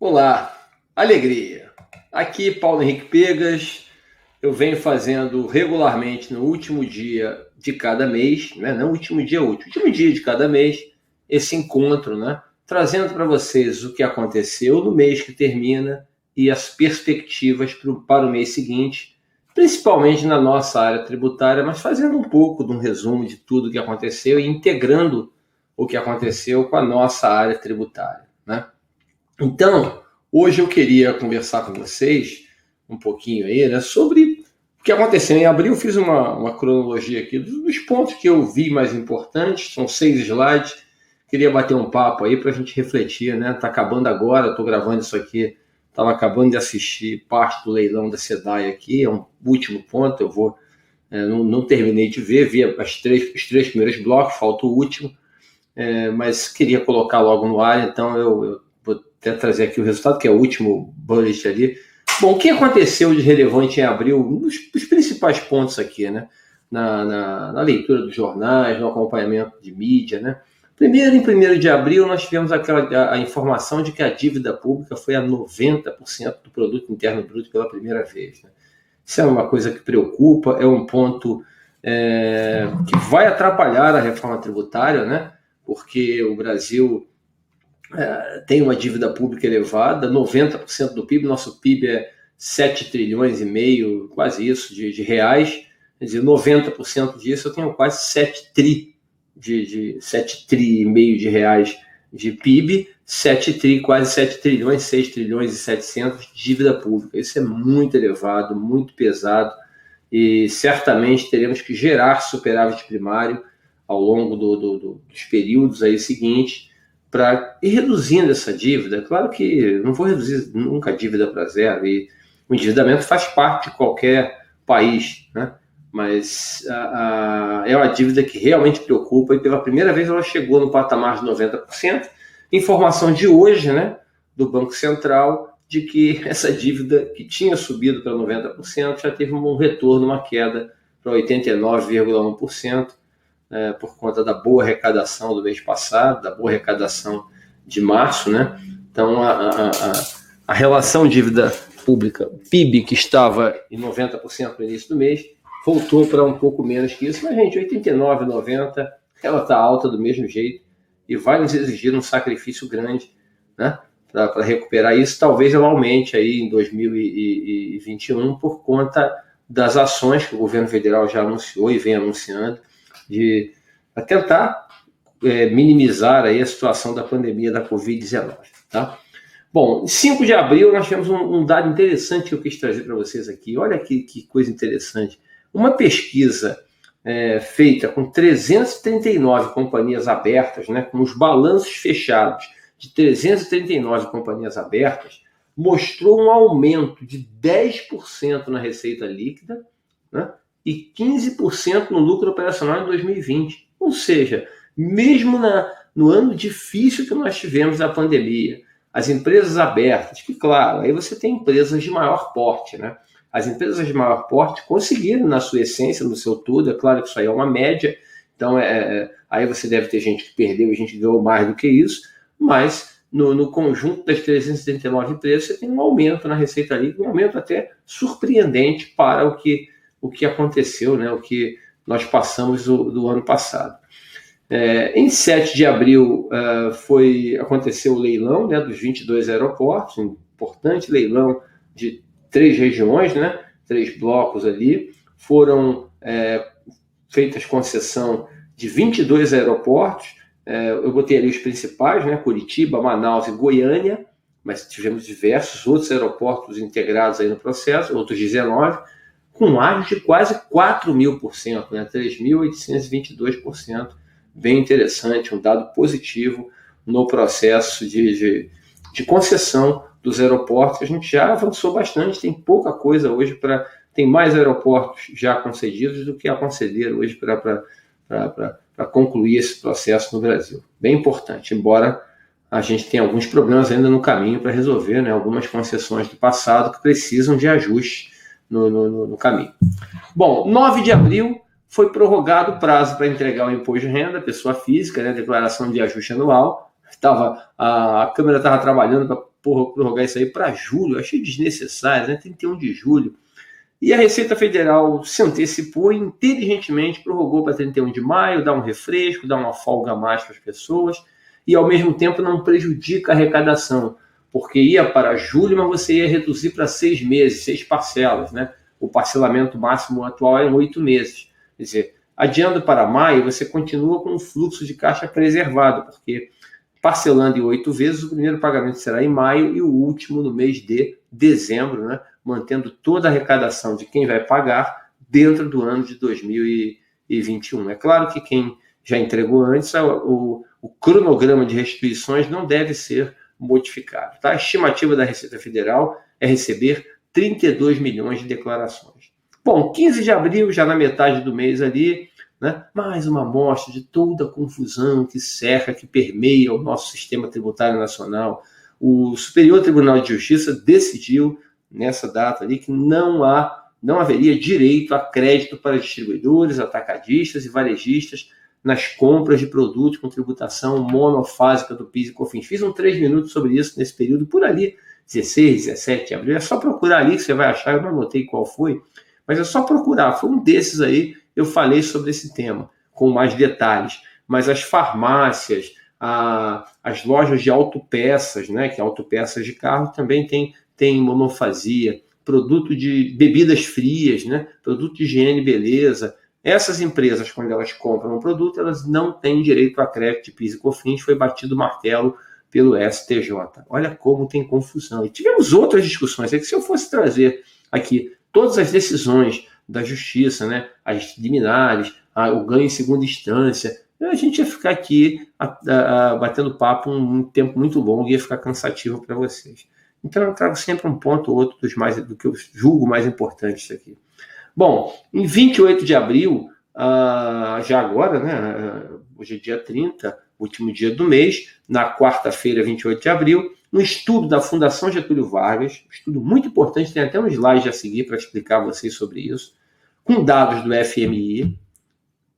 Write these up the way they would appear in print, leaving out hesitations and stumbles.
Olá, alegria. Aqui Paulo Henrique Pegas. Eu venho fazendo regularmente no último dia de cada mês, né? Não último dia útil, último dia de cada mês, esse encontro, né? Trazendo para vocês o que aconteceu no mês que termina e as perspectivas para o mês seguinte, principalmente na nossa área tributária, mas fazendo um pouco de um resumo de tudo o que aconteceu e integrando o que aconteceu com a nossa área tributária, né? Então, hoje eu queria conversar com vocês um pouquinho aí, né, sobre o que aconteceu em abril. Eu fiz uma cronologia aqui dos pontos que eu vi mais importantes, são 6 slides. Queria bater um papo aí para a gente refletir, né? Tá acabando agora, estou gravando isso aqui, estava acabando de assistir parte do leilão da SEDAI aqui, é um último ponto, eu vou... não terminei de ver, vi os três primeiros blocos, falta o último, mas queria colocar logo no ar, então eu vou até trazer aqui o resultado, que é o último bullet ali. Bom, o que aconteceu de relevante em abril? Os principais pontos aqui, né? Na leitura dos jornais, no acompanhamento de mídia, né? Primeiro, em 1º de abril, nós tivemos a informação de que a dívida pública foi a 90% do produto interno bruto pela primeira vez, né? Isso é uma coisa que preocupa, é um ponto que vai atrapalhar a reforma tributária, né? Porque o Brasil tem uma dívida pública elevada, 90% do PIB, nosso PIB é 7 trilhões e meio, quase isso, de reais, quer dizer, 90% disso eu tenho quase 7 tri e meio de reais de PIB, quase 7 trilhões, 6 trilhões e 700 de dívida pública. Isso é muito elevado, muito pesado, e certamente teremos que gerar superávit primário ao longo dos períodos aí seguintes, para ir reduzindo essa dívida. Claro que não vou reduzir nunca a dívida para zero, e o endividamento faz parte de qualquer país, né? Mas é uma dívida que realmente preocupa, e pela primeira vez ela chegou no patamar de 90%. Informação de hoje, né, do Banco Central, de que essa dívida que tinha subido para 90% já teve um retorno, uma queda para 89,1%. Por conta da boa arrecadação do mês passado, da boa arrecadação de março, né? Então, a relação dívida pública PIB, que estava em 90% no início do mês, voltou para um pouco menos que isso. Mas, gente, 89, 90, ela está alta do mesmo jeito e vai nos exigir um sacrifício grande, né, para recuperar isso. Talvez ela aumente aí em 2021 por conta das ações que o governo federal já anunciou e vem anunciando, de tentar minimizar aí a situação da pandemia da Covid-19. Tá? Bom, em 5 de abril nós tivemos um dado interessante que eu quis trazer para vocês aqui. Olha que coisa interessante. Uma pesquisa feita com 339 companhias abertas, né, com os balanços fechados de 339 companhias abertas, mostrou um aumento de 10% na receita líquida, né, e 15% no lucro operacional em 2020. Ou seja, mesmo no ano difícil que nós tivemos da pandemia, as empresas abertas, que claro, aí você tem empresas de maior porte, né? As empresas de maior porte conseguiram, na sua essência, no seu todo, é claro que isso aí é uma média, então aí você deve ter gente que perdeu e gente que ganhou mais do que isso, mas no conjunto das 379 empresas você tem um aumento na receita líquida, um aumento até surpreendente para o que aconteceu, né, o que nós passamos do ano passado. Em 7 de abril aconteceu o leilão, né, dos 22 aeroportos, um importante leilão de 3 regiões, né, 3 blocos ali. Foram feitas concessão de 22 aeroportos, eu botei ali os principais, né, Curitiba, Manaus e Goiânia, mas tivemos diversos outros aeroportos integrados aí no processo, outros 19, com áreas de quase 4.000%, né, 3.822%, bem interessante, um dado positivo no processo de concessão dos aeroportos. A gente já avançou bastante, tem pouca coisa hoje tem mais aeroportos já concedidos do que a conceder hoje para concluir esse processo no Brasil. Bem importante, embora a gente tenha alguns problemas ainda no caminho para resolver, né, algumas concessões do passado que precisam de ajuste no caminho. Bom, 9 de abril foi prorrogado o prazo para entregar o imposto de renda, pessoa física, né, declaração de ajuste anual. A Câmara estava trabalhando para prorrogar isso aí para julho. Eu achei desnecessário, né? 31 de julho. E a Receita Federal se antecipou e inteligentemente prorrogou para 31 de maio, dá um refresco, dá uma folga a mais para as pessoas e, ao mesmo tempo, não prejudica a arrecadação, porque ia para julho, mas você ia reduzir para 6 meses, 6 parcelas, né? O parcelamento máximo atual é em 8 meses. Quer dizer, adiando para maio, você continua com um fluxo de caixa preservado, porque parcelando em 8 vezes, o primeiro pagamento será em maio e o último no mês de dezembro, né? Mantendo toda a arrecadação de quem vai pagar dentro do ano de 2021. É claro que quem já entregou antes, o cronograma de restituições não deve ser modificado. Tá? A estimativa da Receita Federal é receber 32 milhões de declarações. Bom, 15 de abril, já na metade do mês ali, né? Mais uma amostra de toda a confusão que cerca, que permeia o nosso sistema tributário nacional. O Superior Tribunal de Justiça decidiu nessa data ali que não haveria direito a crédito para distribuidores, atacadistas e varejistas nas compras de produtos com tributação monofásica do PIS e COFINS. Fiz 3 minutos sobre isso nesse período, por ali, 16, 17 de abril. É só procurar ali que você vai achar, eu não anotei qual foi, mas é só procurar. Foi um desses aí, eu falei sobre esse tema, com mais detalhes. Mas as farmácias, as lojas de autopeças, né, que autopeças de carro também tem monofasia, produto de bebidas frias, né? Produto de higiene e beleza. Essas empresas, quando elas compram um produto, elas não têm direito a crédito de PIS e COFINS, foi batido o martelo pelo STJ. Olha como tem confusão. E tivemos outras discussões, é que se eu fosse trazer aqui todas as decisões da Justiça, né? As liminares, o ganho em segunda instância, a gente ia ficar aqui batendo papo um tempo muito longo e ia ficar cansativo para vocês. Então eu trago sempre um ponto ou outro do que eu julgo mais importantes aqui. Bom, em 28 de abril, já agora, né, hoje é dia 30, último dia do mês, na quarta-feira, 28 de abril, um estudo da Fundação Getúlio Vargas, um estudo muito importante, tem até um slide a seguir para explicar a vocês sobre isso, com dados do FMI,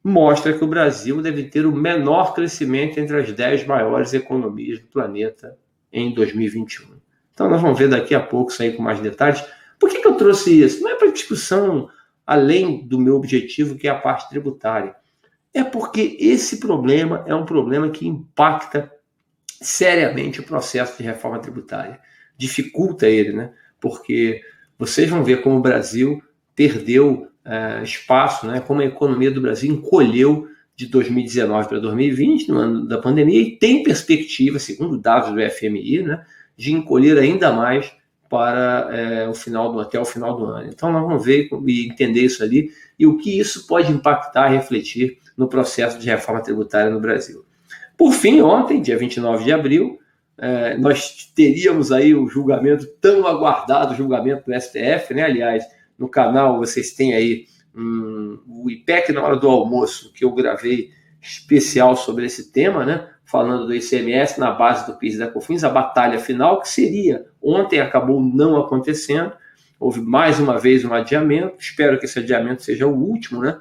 mostra que o Brasil deve ter o menor crescimento entre as 10 maiores economias do planeta em 2021. Então nós vamos ver daqui a pouco isso aí com mais detalhes. Por que eu trouxe isso? Não é para discussão além do meu objetivo, que é a parte tributária. É porque esse problema é um problema que impacta seriamente o processo de reforma tributária. Dificulta ele, né? Porque vocês vão ver como o Brasil perdeu espaço, né? Como a economia do Brasil encolheu de 2019 para 2020, no ano da pandemia, e tem perspectiva, segundo dados do FMI, né, de encolher ainda mais para até o final do ano. Então nós vamos ver e entender isso ali e o que isso pode impactar e refletir no processo de reforma tributária no Brasil. Por fim, ontem, dia 29 de abril, nós teríamos aí o julgamento, tão aguardado julgamento do STF, né? Aliás, no canal vocês têm aí o IPEC na hora do almoço, que eu gravei especial sobre esse tema, né? Falando do ICMS na base do PIS e da COFINS, a batalha final, que seria, ontem acabou não acontecendo, houve mais uma vez um adiamento, espero que esse adiamento seja o último, né?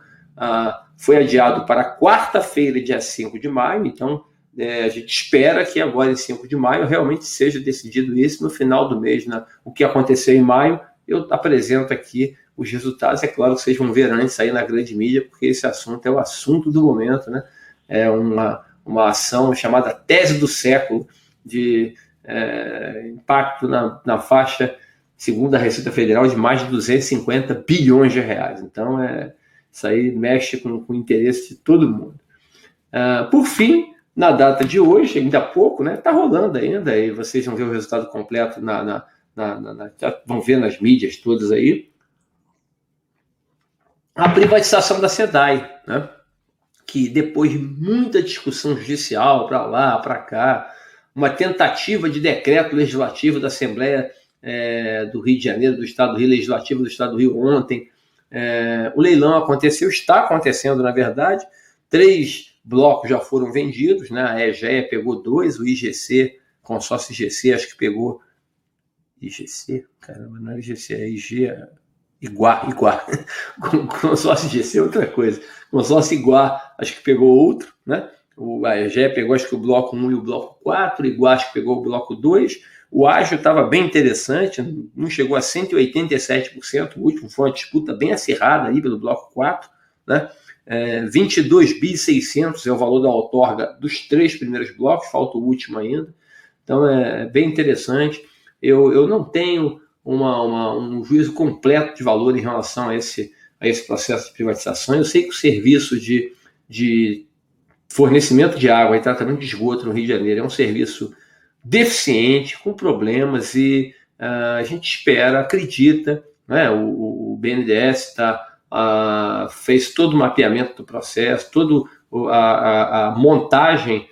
Foi adiado para quarta-feira, dia 5 de maio, então a gente espera que agora em 5 de maio realmente seja decidido isso no final do mês, né? O que aconteceu em maio, eu apresento aqui os resultados, é claro que vocês vão ver antes aí na grande mídia, porque esse assunto é o assunto do momento, né? É uma ação chamada Tese do Século, de impacto na faixa, segundo a Receita Federal, de mais de 250 bilhões de reais. Então, isso aí mexe com o interesse de todo mundo. Por fim, na data de hoje, ainda há pouco, né? Está rolando ainda, e vocês vão ver o resultado completo, vão ver nas mídias todas aí, a privatização da SEDAI, né? Que depois de muita discussão judicial para lá, para cá, uma tentativa de decreto legislativo da Assembleia do Rio de Janeiro, do Estado do Rio, legislativo do Estado do Rio ontem, o leilão aconteceu, está acontecendo na verdade, 3 blocos já foram vendidos, né? A EGEA pegou 2, o IGC, consórcio IGC, acho que pegou IGC, caramba, não é IGC, é IG, Iguar. Consórcio IGC é outra coisa. Consórcio Iguar, acho que pegou outro, né? A EGE pegou, acho que o bloco 1 e o bloco 4, o Iguache pegou o bloco 2. O ágio estava bem interessante, não chegou a 187%, o último foi uma disputa bem acirrada aí pelo bloco 4, né? 22.600 é o valor da outorga dos 3 primeiros blocos, falta o último ainda. Então é bem interessante. Eu não tenho um juízo completo de valor em relação a esse processo de privatização. Eu sei que o serviço de fornecimento de água e tratamento de esgoto no Rio de Janeiro é um serviço deficiente, com problemas, e a gente espera, acredita, né? O BNDES fez todo o mapeamento do processo, toda a montagem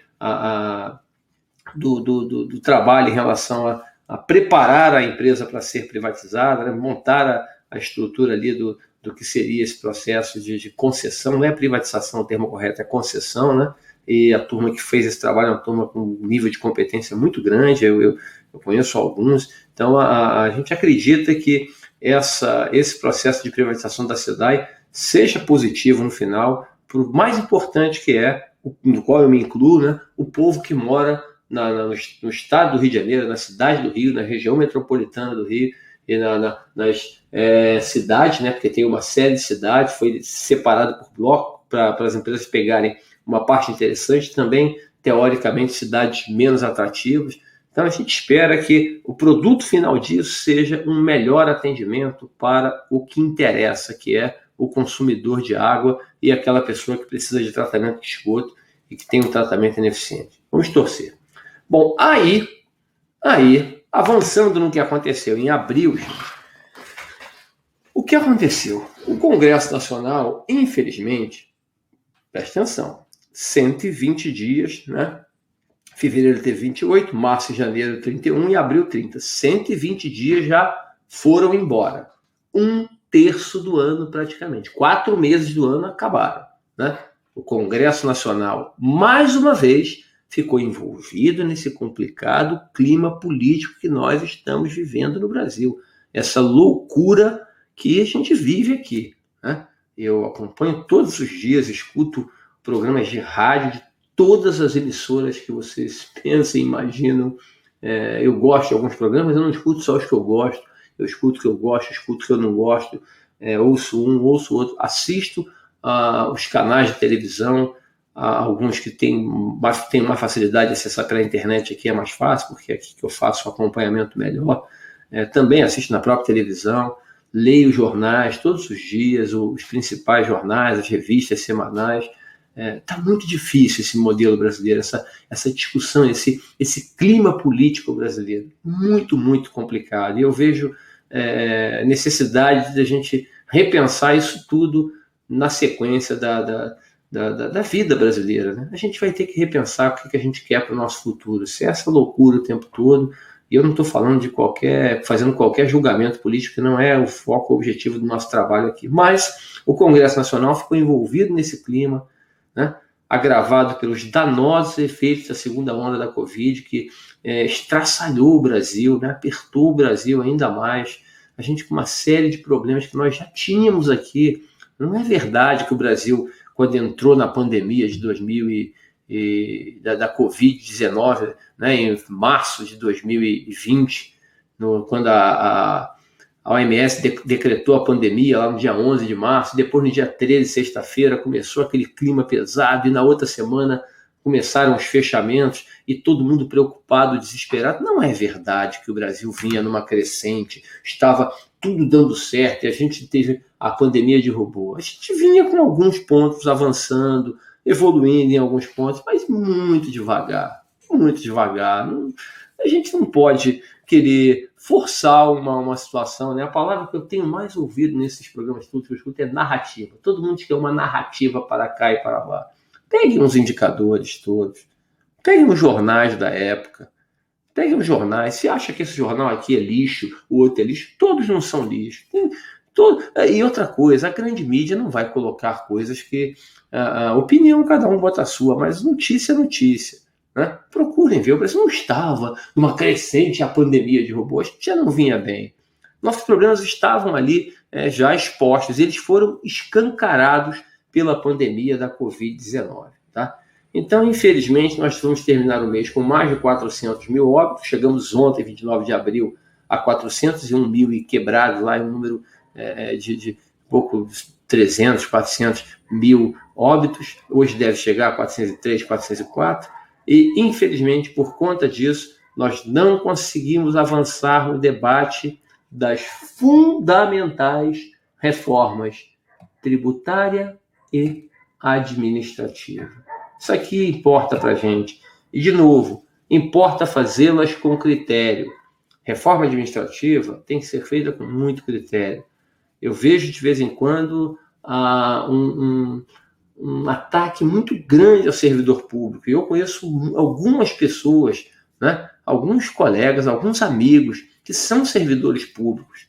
do trabalho em relação a preparar a empresa para ser privatizada, né? Montar a estrutura ali do que seria esse processo de concessão. Não é privatização o termo correto, é concessão, né? E a turma que fez esse trabalho é uma turma com um nível de competência muito grande, eu conheço alguns. Então a gente acredita que esse processo de privatização da SEDAI seja positivo no final, para o mais importante que é, no qual eu me incluo, né? O povo que mora no estado do Rio de Janeiro, na cidade do Rio, na região metropolitana do Rio, e nas cidades, né? Porque tem uma série de cidades, foi separado por bloco para as empresas pegarem uma parte interessante, também, teoricamente, cidades menos atrativas. Então, a gente espera que o produto final disso seja um melhor atendimento para o que interessa, que é o consumidor de água e aquela pessoa que precisa de tratamento de esgoto e que tem um tratamento ineficiente. Vamos torcer. Bom, aí, avançando no que aconteceu em abril, o que aconteceu? O Congresso Nacional, infelizmente, preste atenção, 120 dias, né? Fevereiro teve 28, março e janeiro 31 e abril 30. 120 dias já foram embora. 1/3 do ano praticamente. 4 meses do ano acabaram, né? O Congresso Nacional, mais uma vez, ficou envolvido nesse complicado clima político que nós estamos vivendo no Brasil. Essa loucura que a gente vive aqui, né? Eu acompanho todos os dias, escuto programas de rádio de todas as emissoras que vocês pensam e imaginam. Eu gosto de alguns programas, eu não escuto só os que eu gosto, eu escuto o que eu gosto, escuto o que eu não gosto, ouço um, ouço outro, assisto os canais de televisão, alguns que têm uma facilidade de acessar pela internet, aqui é mais fácil, porque é aqui que eu faço o acompanhamento melhor. Também assisto na própria televisão, leio jornais todos os dias, os principais jornais, as revistas semanais. Está muito difícil esse modelo brasileiro, essa discussão, esse clima político brasileiro, muito, muito complicado. E eu vejo necessidade de a gente repensar isso tudo na sequência da vida brasileira, né? A gente vai ter que repensar o que a gente quer para o nosso futuro. Se é essa loucura o tempo todo, e eu não estou falando fazendo qualquer julgamento político, que não é o foco, o objetivo do nosso trabalho aqui. Mas o Congresso Nacional ficou envolvido nesse clima, né, agravado pelos danosos efeitos da segunda onda da Covid, que estraçalhou o Brasil, né, apertou o Brasil ainda mais. A gente com uma série de problemas que nós já tínhamos aqui. Não é verdade que o Brasil, quando entrou na pandemia de 2000 da Covid-19, né, em março de 2020, quando a OMS decretou a pandemia lá no dia 11 de março, depois no dia 13, sexta-feira, começou aquele clima pesado, e na outra semana começaram os fechamentos e todo mundo preocupado, desesperado. Não é verdade que o Brasil vinha numa crescente, estava tudo dando certo e a gente teve a pandemia derrubou. A gente vinha com alguns pontos avançando, evoluindo em alguns pontos, mas muito devagar, muito devagar. A gente não pode querer forçar uma situação, né? A palavra que eu tenho mais ouvido nesses programas todos que eu escuto é narrativa. Todo mundo quer uma narrativa para cá e para lá. Pegue uns indicadores todos, pegue uns jornais da época, pegue uns jornais. Se acha que esse jornal aqui é lixo, o outro é lixo, todos não são lixo. E outra coisa, a grande mídia não vai colocar coisas que a opinião cada um bota a sua, mas notícia é notícia. Né? Procurem ver, o Brasil não estava numa crescente, a pandemia derrubou, a gente já não vinha bem. Nossos problemas estavam ali já expostos, eles foram escancarados pela pandemia da Covid-19. Tá? Então, infelizmente, nós vamos terminar o mês com mais de 400 mil óbitos. Chegamos ontem, 29 de abril, a 401 mil e quebrados, lá em um número de pouco 300, 400 mil óbitos. Hoje deve chegar a 403, 404. E, infelizmente, por conta disso, nós não conseguimos avançar no debate das fundamentais reformas tributária e administrativa. Isso aqui importa para a gente. E, de novo, importa fazê-las com critério. Reforma administrativa tem que ser feita com muito critério. Eu vejo, de vez em quando, um ataque muito grande ao servidor público. E eu conheço algumas pessoas, né, alguns colegas, alguns amigos que são servidores públicos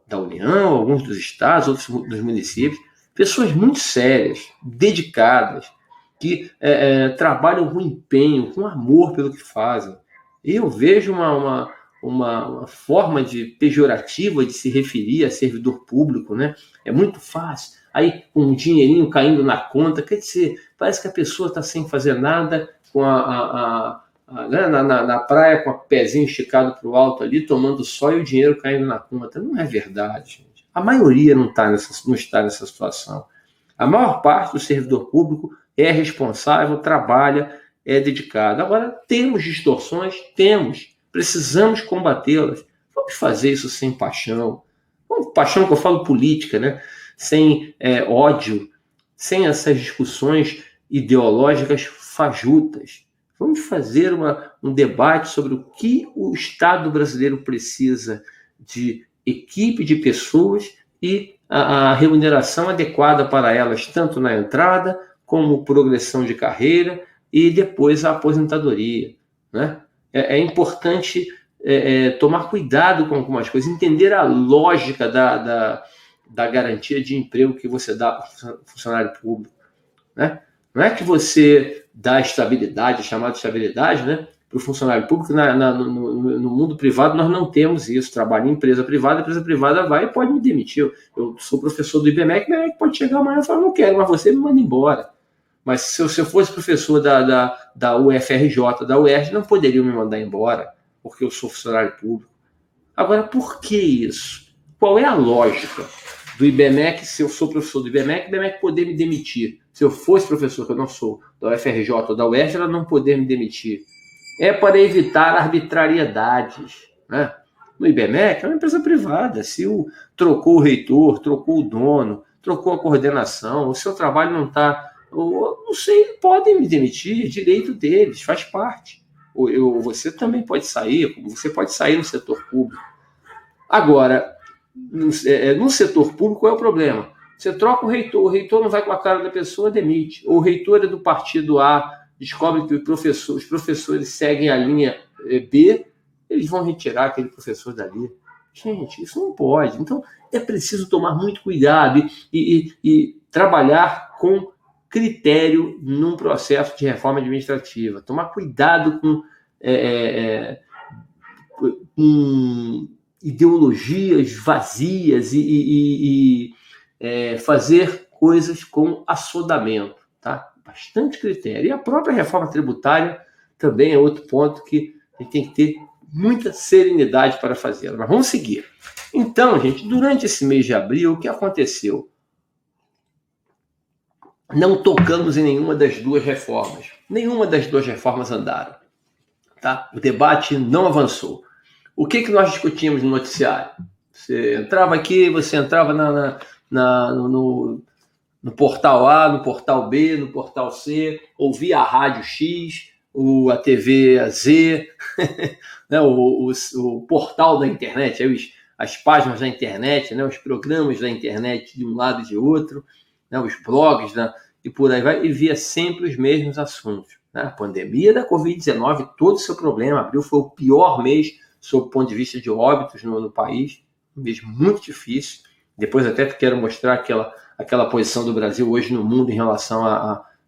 da União, alguns dos estados, outros dos municípios, pessoas muito sérias, dedicadas, que trabalham com empenho, com amor pelo que fazem. E eu vejo uma forma pejorativa de se referir a servidor público, né? É muito fácil. Aí, com um dinheirinho caindo na conta, quer dizer, parece que a pessoa está sem fazer nada, com na praia, com o pezinho esticado para o alto ali, tomando sol e o dinheiro caindo na conta. Não é verdade, gente. A maioria não está nessa situação. A maior parte do servidor público é responsável, trabalha, é dedicado. Agora, temos distorções? Temos. Precisamos combatê-las. Vamos fazer isso sem paixão. Paixão que eu falo política, né? Sem ódio, sem essas discussões ideológicas fajutas. Vamos fazer um debate sobre o que o Estado brasileiro precisa de equipe de pessoas e a remuneração adequada para elas, tanto na entrada como progressão de carreira e depois a aposentadoria, né? É importante tomar cuidado com algumas coisas, entender a lógica da garantia de emprego que você dá para o funcionário público, né? Não é que você dá estabilidade, chamada estabilidade, né, para o funcionário público. No mundo privado nós não temos isso. Trabalho em empresa privada, a empresa privada vai e pode me demitir. Eu sou professor do IBMEC, o IBMEC pode chegar amanhã e falar, não quero, mas você me manda embora. Mas se eu fosse professor da UFRJ, da UERJ, não poderiam me mandar embora, porque eu sou funcionário público. Agora, por que isso? Qual é a lógica do IBMEC, se eu sou professor do IBMEC, o IBMEC poder me demitir? Se eu fosse professor, que eu não sou, da UFRJ ou da UERJ, ela não poder me demitir. É para evitar arbitrariedades, né? No IBMEC é uma empresa privada. Se trocou o reitor, trocou o dono, trocou a coordenação, o seu trabalho não está... não sei, podem me demitir, é direito deles, faz parte. Você também pode sair, você pode sair no setor público. Agora, no setor público, qual é o problema? Você troca o reitor não vai com a cara da pessoa, demite. Ou o reitor é do partido A, descobre que os professores seguem a linha B, eles vão retirar aquele professor dali. Gente, isso não pode. Então, é preciso tomar muito cuidado e trabalhar com critério num processo de reforma administrativa. Tomar cuidado com ideologias vazias e fazer coisas com assodamento, tá? Bastante critério. E a própria reforma tributária também é outro ponto que a gente tem que ter muita serenidade para fazê-la. Mas vamos seguir. Então, gente, durante esse mês de abril, o que aconteceu? Não tocamos em nenhuma das duas reformas. Nenhuma das duas reformas andaram, tá? O debate não avançou. O que nós discutimos no noticiário? Você entrava aqui, você entrava no portal A, no portal B, no portal C, ouvia a rádio X, a TV Z, né, o portal da internet, as páginas da internet, né, os programas da internet de um lado e de outro, né, os blogs, né, e por aí vai, e via sempre os mesmos assuntos. Né? A pandemia da Covid-19, todo o seu problema. Abril foi o pior mês sob o ponto de vista de óbitos no país, um mês muito difícil. Depois até quero mostrar aquela posição do Brasil hoje no mundo em relação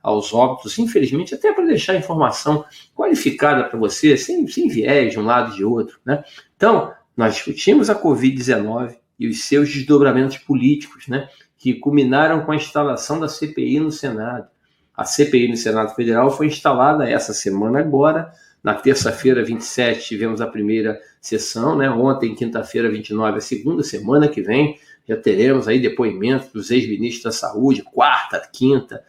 aos óbitos, infelizmente, até para deixar a informação qualificada para você, sem viés de um lado e de outro. Né? Então, nós discutimos a Covid-19 e os seus desdobramentos políticos, né, que culminaram com a instalação da CPI no Senado. A CPI no Senado Federal foi instalada essa semana agora. Na terça-feira, 27, tivemos a primeira sessão, né? Ontem, quinta-feira, 29, a segunda. Semana que vem já teremos aí depoimentos dos ex-ministros da Saúde, quarta, quinta.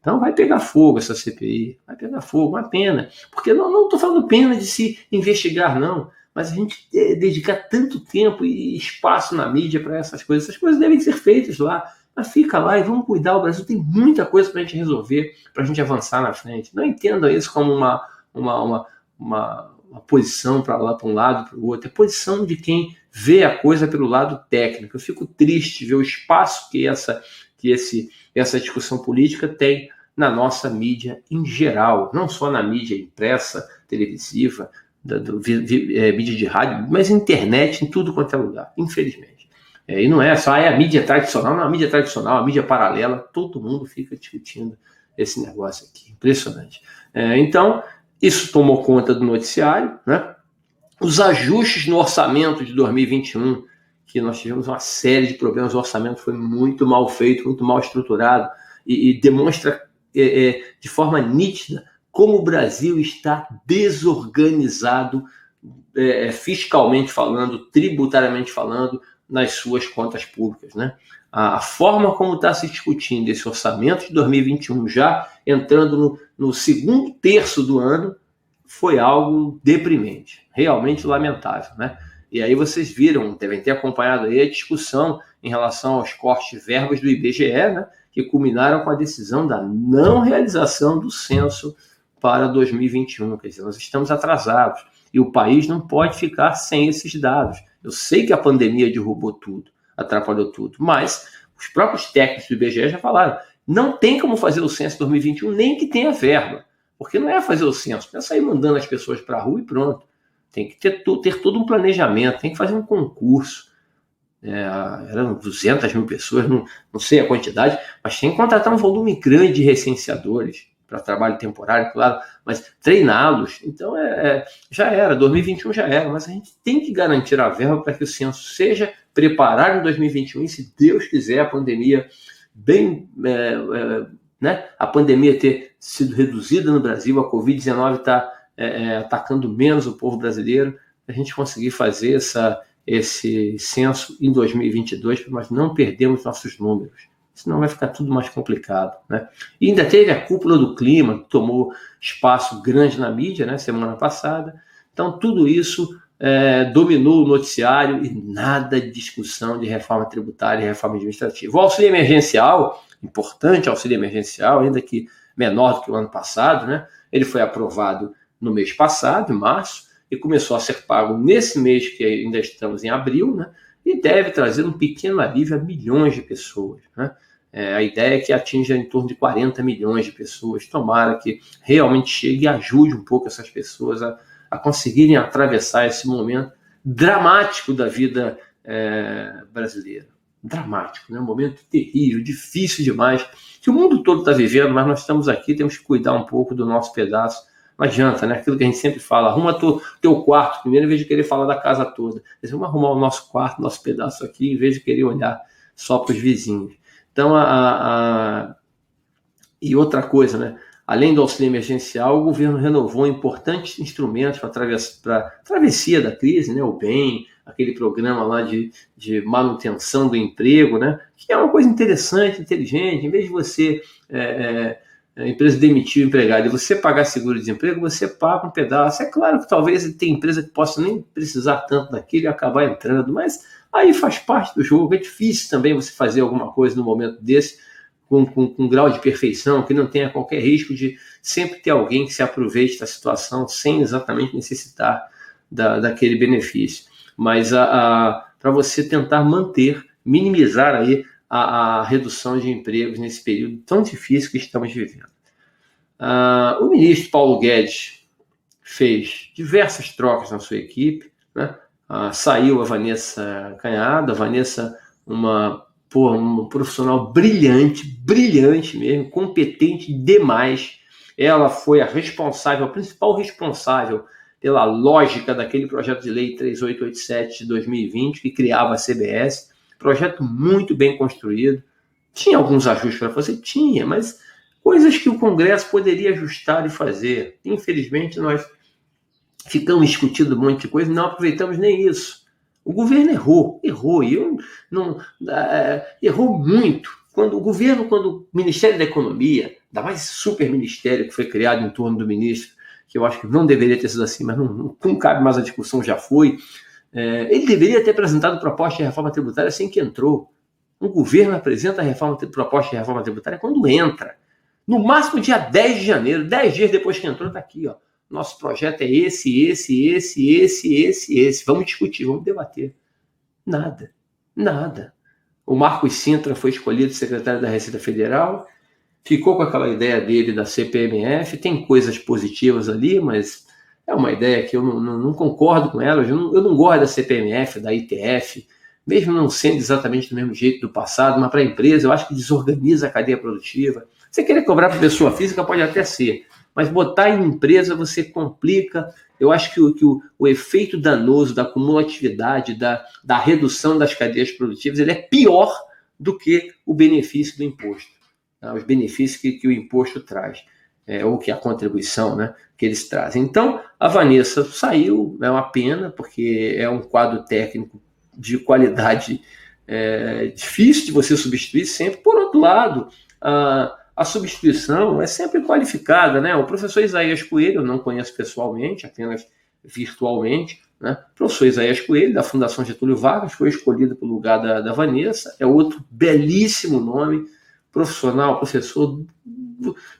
Então vai pegar fogo essa CPI, vai pegar fogo, uma pena. Porque não estou falando pena de se investigar, não. Mas a gente dedicar tanto tempo e espaço na mídia para essas coisas devem ser feitas lá. Mas fica lá e vamos cuidar. O Brasil tem muita coisa para a gente resolver, para a gente avançar na frente. Não entendam isso como uma posição para lá, para um lado, para o outro. É posição de quem vê a coisa pelo lado técnico. Eu fico triste de ver o espaço que essa discussão política tem na nossa mídia em geral, não só na mídia impressa, televisiva, mídia de rádio, mas internet, em tudo quanto é lugar, infelizmente. E não é só a mídia tradicional, não, a mídia tradicional, a mídia paralela, todo mundo fica discutindo esse negócio aqui, impressionante. Então, isso tomou conta do noticiário, né? Os ajustes no orçamento de 2021, que nós tivemos uma série de problemas, o orçamento foi muito mal feito, muito mal estruturado, e demonstra de forma nítida como o Brasil está desorganizado, fiscalmente falando, tributariamente falando, nas suas contas públicas, né? A forma como está se discutindo esse orçamento de 2021, já entrando no segundo terço do ano, foi algo deprimente, realmente lamentável, né? E aí vocês viram, devem ter acompanhado aí a discussão em relação aos cortes de verbas do IBGE, né? Que culminaram com a decisão da não realização do censo para 2021. Quer dizer, nós estamos atrasados e o país não pode ficar sem esses dados. Eu sei que a pandemia derrubou tudo, atrapalhou tudo, mas os próprios técnicos do IBGE já falaram, não tem como fazer o censo 2021 nem que tenha verba, porque não é fazer o censo, não é sair mandando as pessoas para a rua e pronto. Tem que ter todo um planejamento, tem que fazer um concurso. Eram 200 mil pessoas, não sei a quantidade, mas tem que contratar um volume grande de recenseadores para trabalho temporário, claro, mas treiná-los. Então, já era, 2021 já era, mas a gente tem que garantir a verba para que o censo seja preparado em 2021 e, se Deus quiser, a pandemia né, a pandemia ter sido reduzida no Brasil, a Covid-19 está atacando menos o povo brasileiro, a gente conseguir fazer esse censo em 2022, para nós não perdermos nossos números. Senão vai ficar tudo mais complicado, né? E ainda teve a cúpula do clima, que tomou espaço grande na mídia, né, semana passada. Então, tudo isso dominou o noticiário e nada de discussão de reforma tributária e reforma administrativa. O auxílio emergencial, importante auxílio emergencial, ainda que menor do que o ano passado, né? Ele foi aprovado no mês passado, em março, e começou a ser pago nesse mês, que ainda estamos em abril, né? E deve trazer um pequeno alívio a milhões de pessoas, né? A ideia é que atinja em torno de 40 milhões de pessoas. Tomara que realmente chegue e ajude um pouco essas pessoas a conseguirem atravessar esse momento dramático da vida brasileira. Dramático, né? Um momento terrível, difícil demais, que o mundo todo está vivendo, mas nós estamos aqui, temos que cuidar um pouco do nosso pedaço. Não adianta, né? Aquilo que a gente sempre fala, arruma teu quarto primeiro, em vez de querer falar da casa toda. Vamos arrumar o nosso quarto, nosso pedaço aqui, em vez de querer olhar só para os vizinhos. Então, e outra coisa, né? Além do auxílio emergencial, o governo renovou importantes instrumentos para a travessia da crise, né? O BEM, aquele programa lá de manutenção do emprego, né? Que é uma coisa interessante, inteligente. Em vez de você, a empresa demitir o empregado e você pagar seguro-desemprego, você paga um pedaço. É claro que talvez tem empresa que possa nem precisar tanto daquilo e acabar entrando, mas aí faz parte do jogo. É difícil também você fazer alguma coisa no momento desse, com um grau de perfeição, que não tenha qualquer risco de sempre ter alguém que se aproveite da situação sem exatamente necessitar daquele benefício. Mas para você tentar minimizar aí a redução de empregos nesse período tão difícil que estamos vivendo. O ministro Paulo Guedes fez diversas trocas na sua equipe, né? Saiu a Vanessa Canhada. A Vanessa, uma profissional brilhante mesmo, competente demais. Ela foi a principal responsável pela lógica daquele projeto de lei 3887 de 2020, que criava a CBS. Projeto muito bem construído. Tinha alguns ajustes para fazer? Tinha, mas coisas que o Congresso poderia ajustar e fazer. Infelizmente, nós ficamos discutindo um monte de coisa e não aproveitamos nem isso. O governo errou, e eu não, errou muito. Quando o Ministério da Economia, ainda mais esse super ministério que foi criado em torno do ministro, que eu acho que não deveria ter sido assim, mas não cabe mais a discussão, já foi, ele deveria ter apresentado proposta de reforma tributária assim que entrou. O governo apresenta a proposta de reforma tributária quando entra. No máximo dia 10 de janeiro, 10 dias depois que entrou, está aqui, ó. Nosso projeto é esse. Vamos discutir, vamos debater. Nada. O Marcos Sintra foi escolhido secretário da Receita Federal, ficou com aquela ideia dele da CPMF, tem coisas positivas ali, mas é uma ideia que eu não concordo com ela, eu não gosto da CPMF, da ITF, mesmo não sendo exatamente do mesmo jeito do passado, mas para a empresa eu acho que desorganiza a cadeia produtiva. Você querer cobrar para pessoa física pode até ser, mas botar em empresa você complica. Eu acho que o efeito danoso da cumulatividade, da redução das cadeias produtivas, ele é pior do que o benefício do imposto, tá? Os benefícios que o imposto traz, ou que a contribuição, né, que eles trazem. Então, a Vanessa saiu, é uma pena, porque é um quadro técnico de qualidade difícil de você substituir sempre. Por outro lado, a substituição é sempre qualificada, né? O professor Isaías Coelho, eu não conheço pessoalmente, apenas virtualmente, né? O professor Isaías Coelho, da Fundação Getúlio Vargas, foi escolhido para o lugar da Vanessa, é outro belíssimo nome, profissional, professor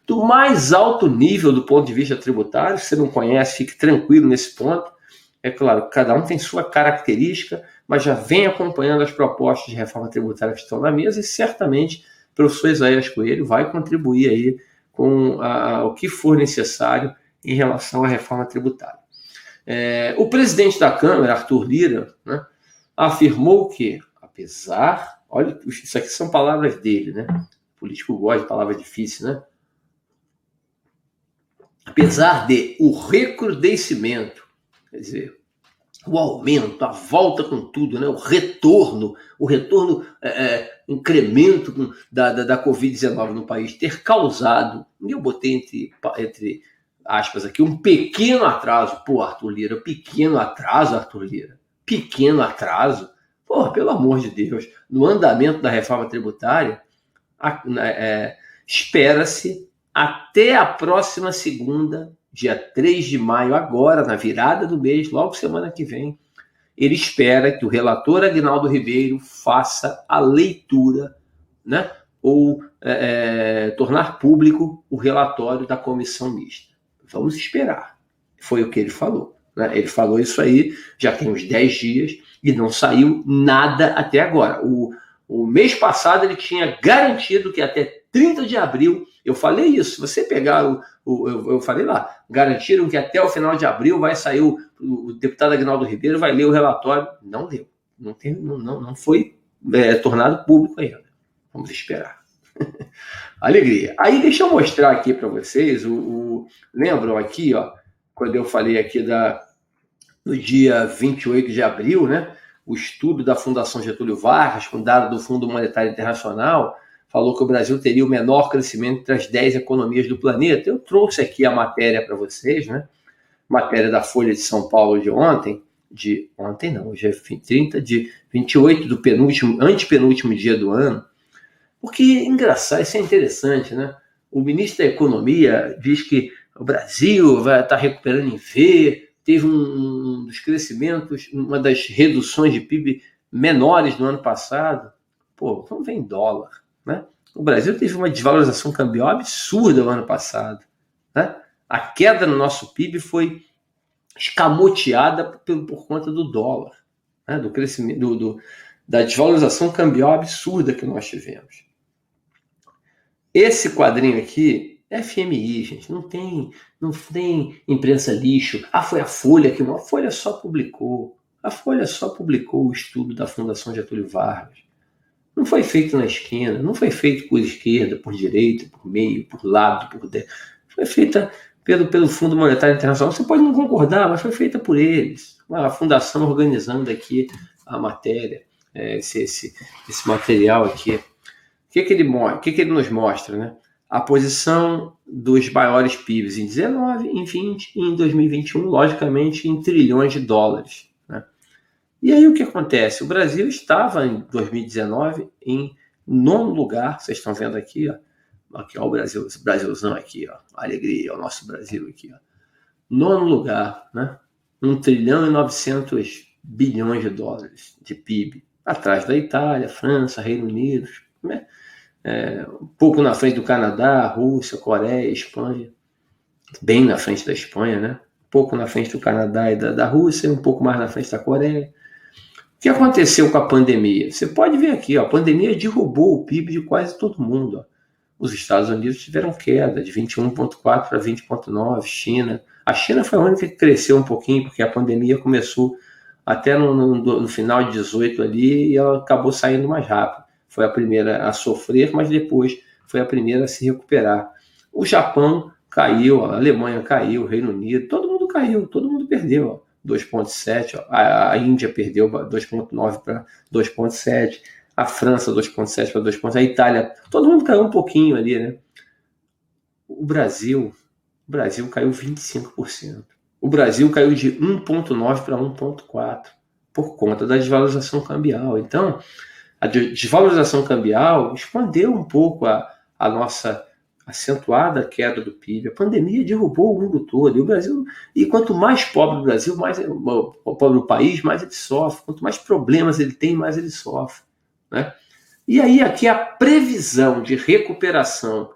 do mais alto nível do ponto de vista tributário. Se você não conhece, fique tranquilo nesse ponto. É claro, cada um tem sua característica, mas já vem acompanhando as propostas de reforma tributária que estão na mesa e certamente o professor Isaías Coelho vai contribuir aí com o que for necessário em relação à reforma tributária. O presidente da Câmara, Arthur Lira, né, afirmou que, apesar... Olha, isso aqui são palavras dele, né? O político gosta de palavras difíceis, né? Apesar de o recrudescimento, quer dizer, o aumento, a volta com tudo, né? O retorno, incremento da Covid-19 no país ter causado, e eu botei entre aspas aqui, um pequeno atraso. Pô, Arthur Lira, pequeno atraso, Pô, pelo amor de Deus, no andamento da reforma tributária, espera-se até a próxima segunda, dia 3 de maio, agora, na virada do mês, logo semana que vem, ele espera que o relator Aguinaldo Ribeiro faça a leitura, né, ou tornar público o relatório da comissão mista. Vamos esperar. Foi o que ele falou, né? Ele falou isso aí, já tem uns 10 dias, e não saiu nada até agora. O mês passado ele tinha garantido que até 30 de abril, eu falei isso, se você pegar eu falei lá, garantiram que até o final de abril vai sair o deputado Aguinaldo Ribeiro vai ler o relatório. Não leu, não foi tornado público ainda. Vamos esperar. Alegria. Aí deixa eu mostrar aqui para vocês, lembram aqui, ó, quando eu falei aqui no dia 28 de abril, né, o estudo da Fundação Getúlio Vargas, com dado do Fundo Monetário Internacional, falou que o Brasil teria o menor crescimento entre as 10 economias do planeta. Eu trouxe aqui a matéria para vocês, né? Matéria da Folha de São Paulo de ontem, hoje é 30 de 28 do antepenúltimo dia do ano. Porque, engraçado, isso é interessante, né? O ministro da Economia diz que o Brasil vai estar recuperando em V, teve um dos crescimentos, uma das reduções de PIB menores do ano passado. Pô, vamos ver em dólar, né? O Brasil teve uma desvalorização cambial absurda no ano passado, né? A queda no nosso PIB foi escamoteada por conta do dólar, né? Do crescimento, da desvalorização cambial absurda que nós tivemos. Esse quadrinho aqui é FMI, gente, não tem imprensa lixo. Foi a Folha que a Folha só publicou o estudo da Fundação Getúlio Vargas. Não foi feito na esquina, não foi feito por esquerda, por direita, por meio, por lado, por dentro. Foi feita pelo Fundo Monetário Internacional. Você pode não concordar, mas foi feita por eles. A fundação organizando aqui a matéria, esse material aqui. O que ele nos mostra, né? a posição dos maiores PIBs em 19, em 20 e em 2021, logicamente, em trilhões de dólares. Né? E aí o que acontece? O Brasil estava em 2019 em nono lugar, vocês estão vendo aqui, ó. Aqui, ó, o Brasil, esse Brasilzão aqui, ó, a alegria, o nosso Brasil aqui, ó. Nono lugar, né? 1 trilhão e 900 bilhões de dólares de PIB, atrás da Itália, França, Reino Unido, né? Um pouco na frente do Canadá, Rússia, Coreia, Espanha, bem na frente da Espanha, né? Um pouco na frente do Canadá e da Rússia, um pouco mais na frente da Coreia. O que aconteceu com a pandemia? Você pode ver aqui, ó, a pandemia derrubou o PIB de quase todo mundo. Ó. Os Estados Unidos tiveram queda de 21,4 para 20,9, China. A China foi a única que cresceu um pouquinho, porque a pandemia começou até no final de 18 ali e ela acabou saindo mais rápido. Foi a primeira a sofrer, mas depois foi a primeira a se recuperar. O Japão caiu, a Alemanha caiu, o Reino Unido, todo mundo caiu, todo mundo perdeu. Ó. 2,7, a Índia perdeu 2,9 para 2,7, a França 2,7 para 2,7, a Itália, todo mundo caiu um pouquinho ali, né? O Brasil caiu 25%. O Brasil caiu de 1,9 para 1,4 por conta da desvalorização cambial. Então, a desvalorização cambial escondeu um pouco a nossa acentuada queda do PIB. A pandemia derrubou o mundo todo. E o Brasil, e quanto mais pobre o Brasil, mais pobre o país, mais ele sofre. Quanto mais problemas ele tem, mais ele sofre. Né? E aí aqui a previsão de recuperação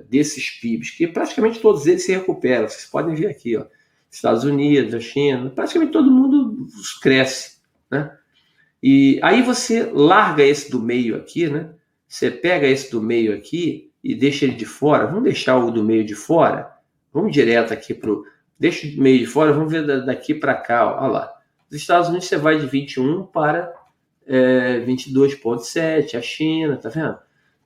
desses PIBs, que praticamente todos eles se recuperam. Vocês podem ver aqui, ó, Estados Unidos, a China, praticamente todo mundo cresce. Né? E aí você larga esse do meio aqui, né? Você pega esse do meio aqui e deixa ele de fora. Vamos deixar o do meio de fora. Vamos direto aqui deixa o do meio de fora, vamos ver daqui para cá. Ó. Olha lá. Nos Estados Unidos você vai de 21 para 22,7. A China, tá vendo?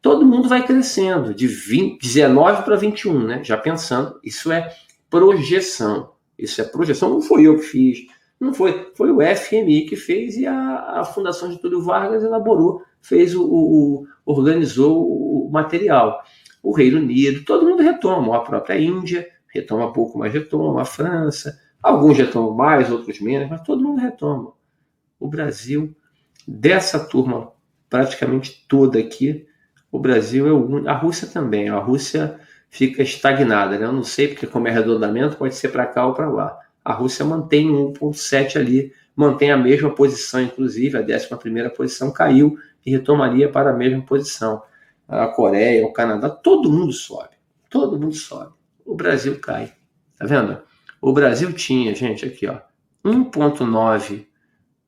Todo mundo vai crescendo de 19 para 21, né? Já pensando, isso é projeção. Isso é projeção, não foi eu que fiz. Não foi o FMI que fez e a Fundação Getúlio Vargas elaborou, organizou o material. O Reino Unido, todo mundo retoma, a própria Índia retoma pouco, mas retoma, a França, alguns retomam mais, outros menos, mas todo mundo retoma. O Brasil, dessa turma praticamente toda aqui, o Brasil é o único, a Rússia também, a Rússia fica estagnada, né? Eu não sei, porque como é arredondamento, pode ser para cá ou para lá. A Rússia mantém 1,7 ali, mantém a mesma posição, inclusive a 11ª posição caiu e retomaria para a mesma posição. A Coreia, o Canadá, todo mundo sobe. O Brasil cai. Tá vendo? O Brasil tinha, gente, aqui, ó, 1,9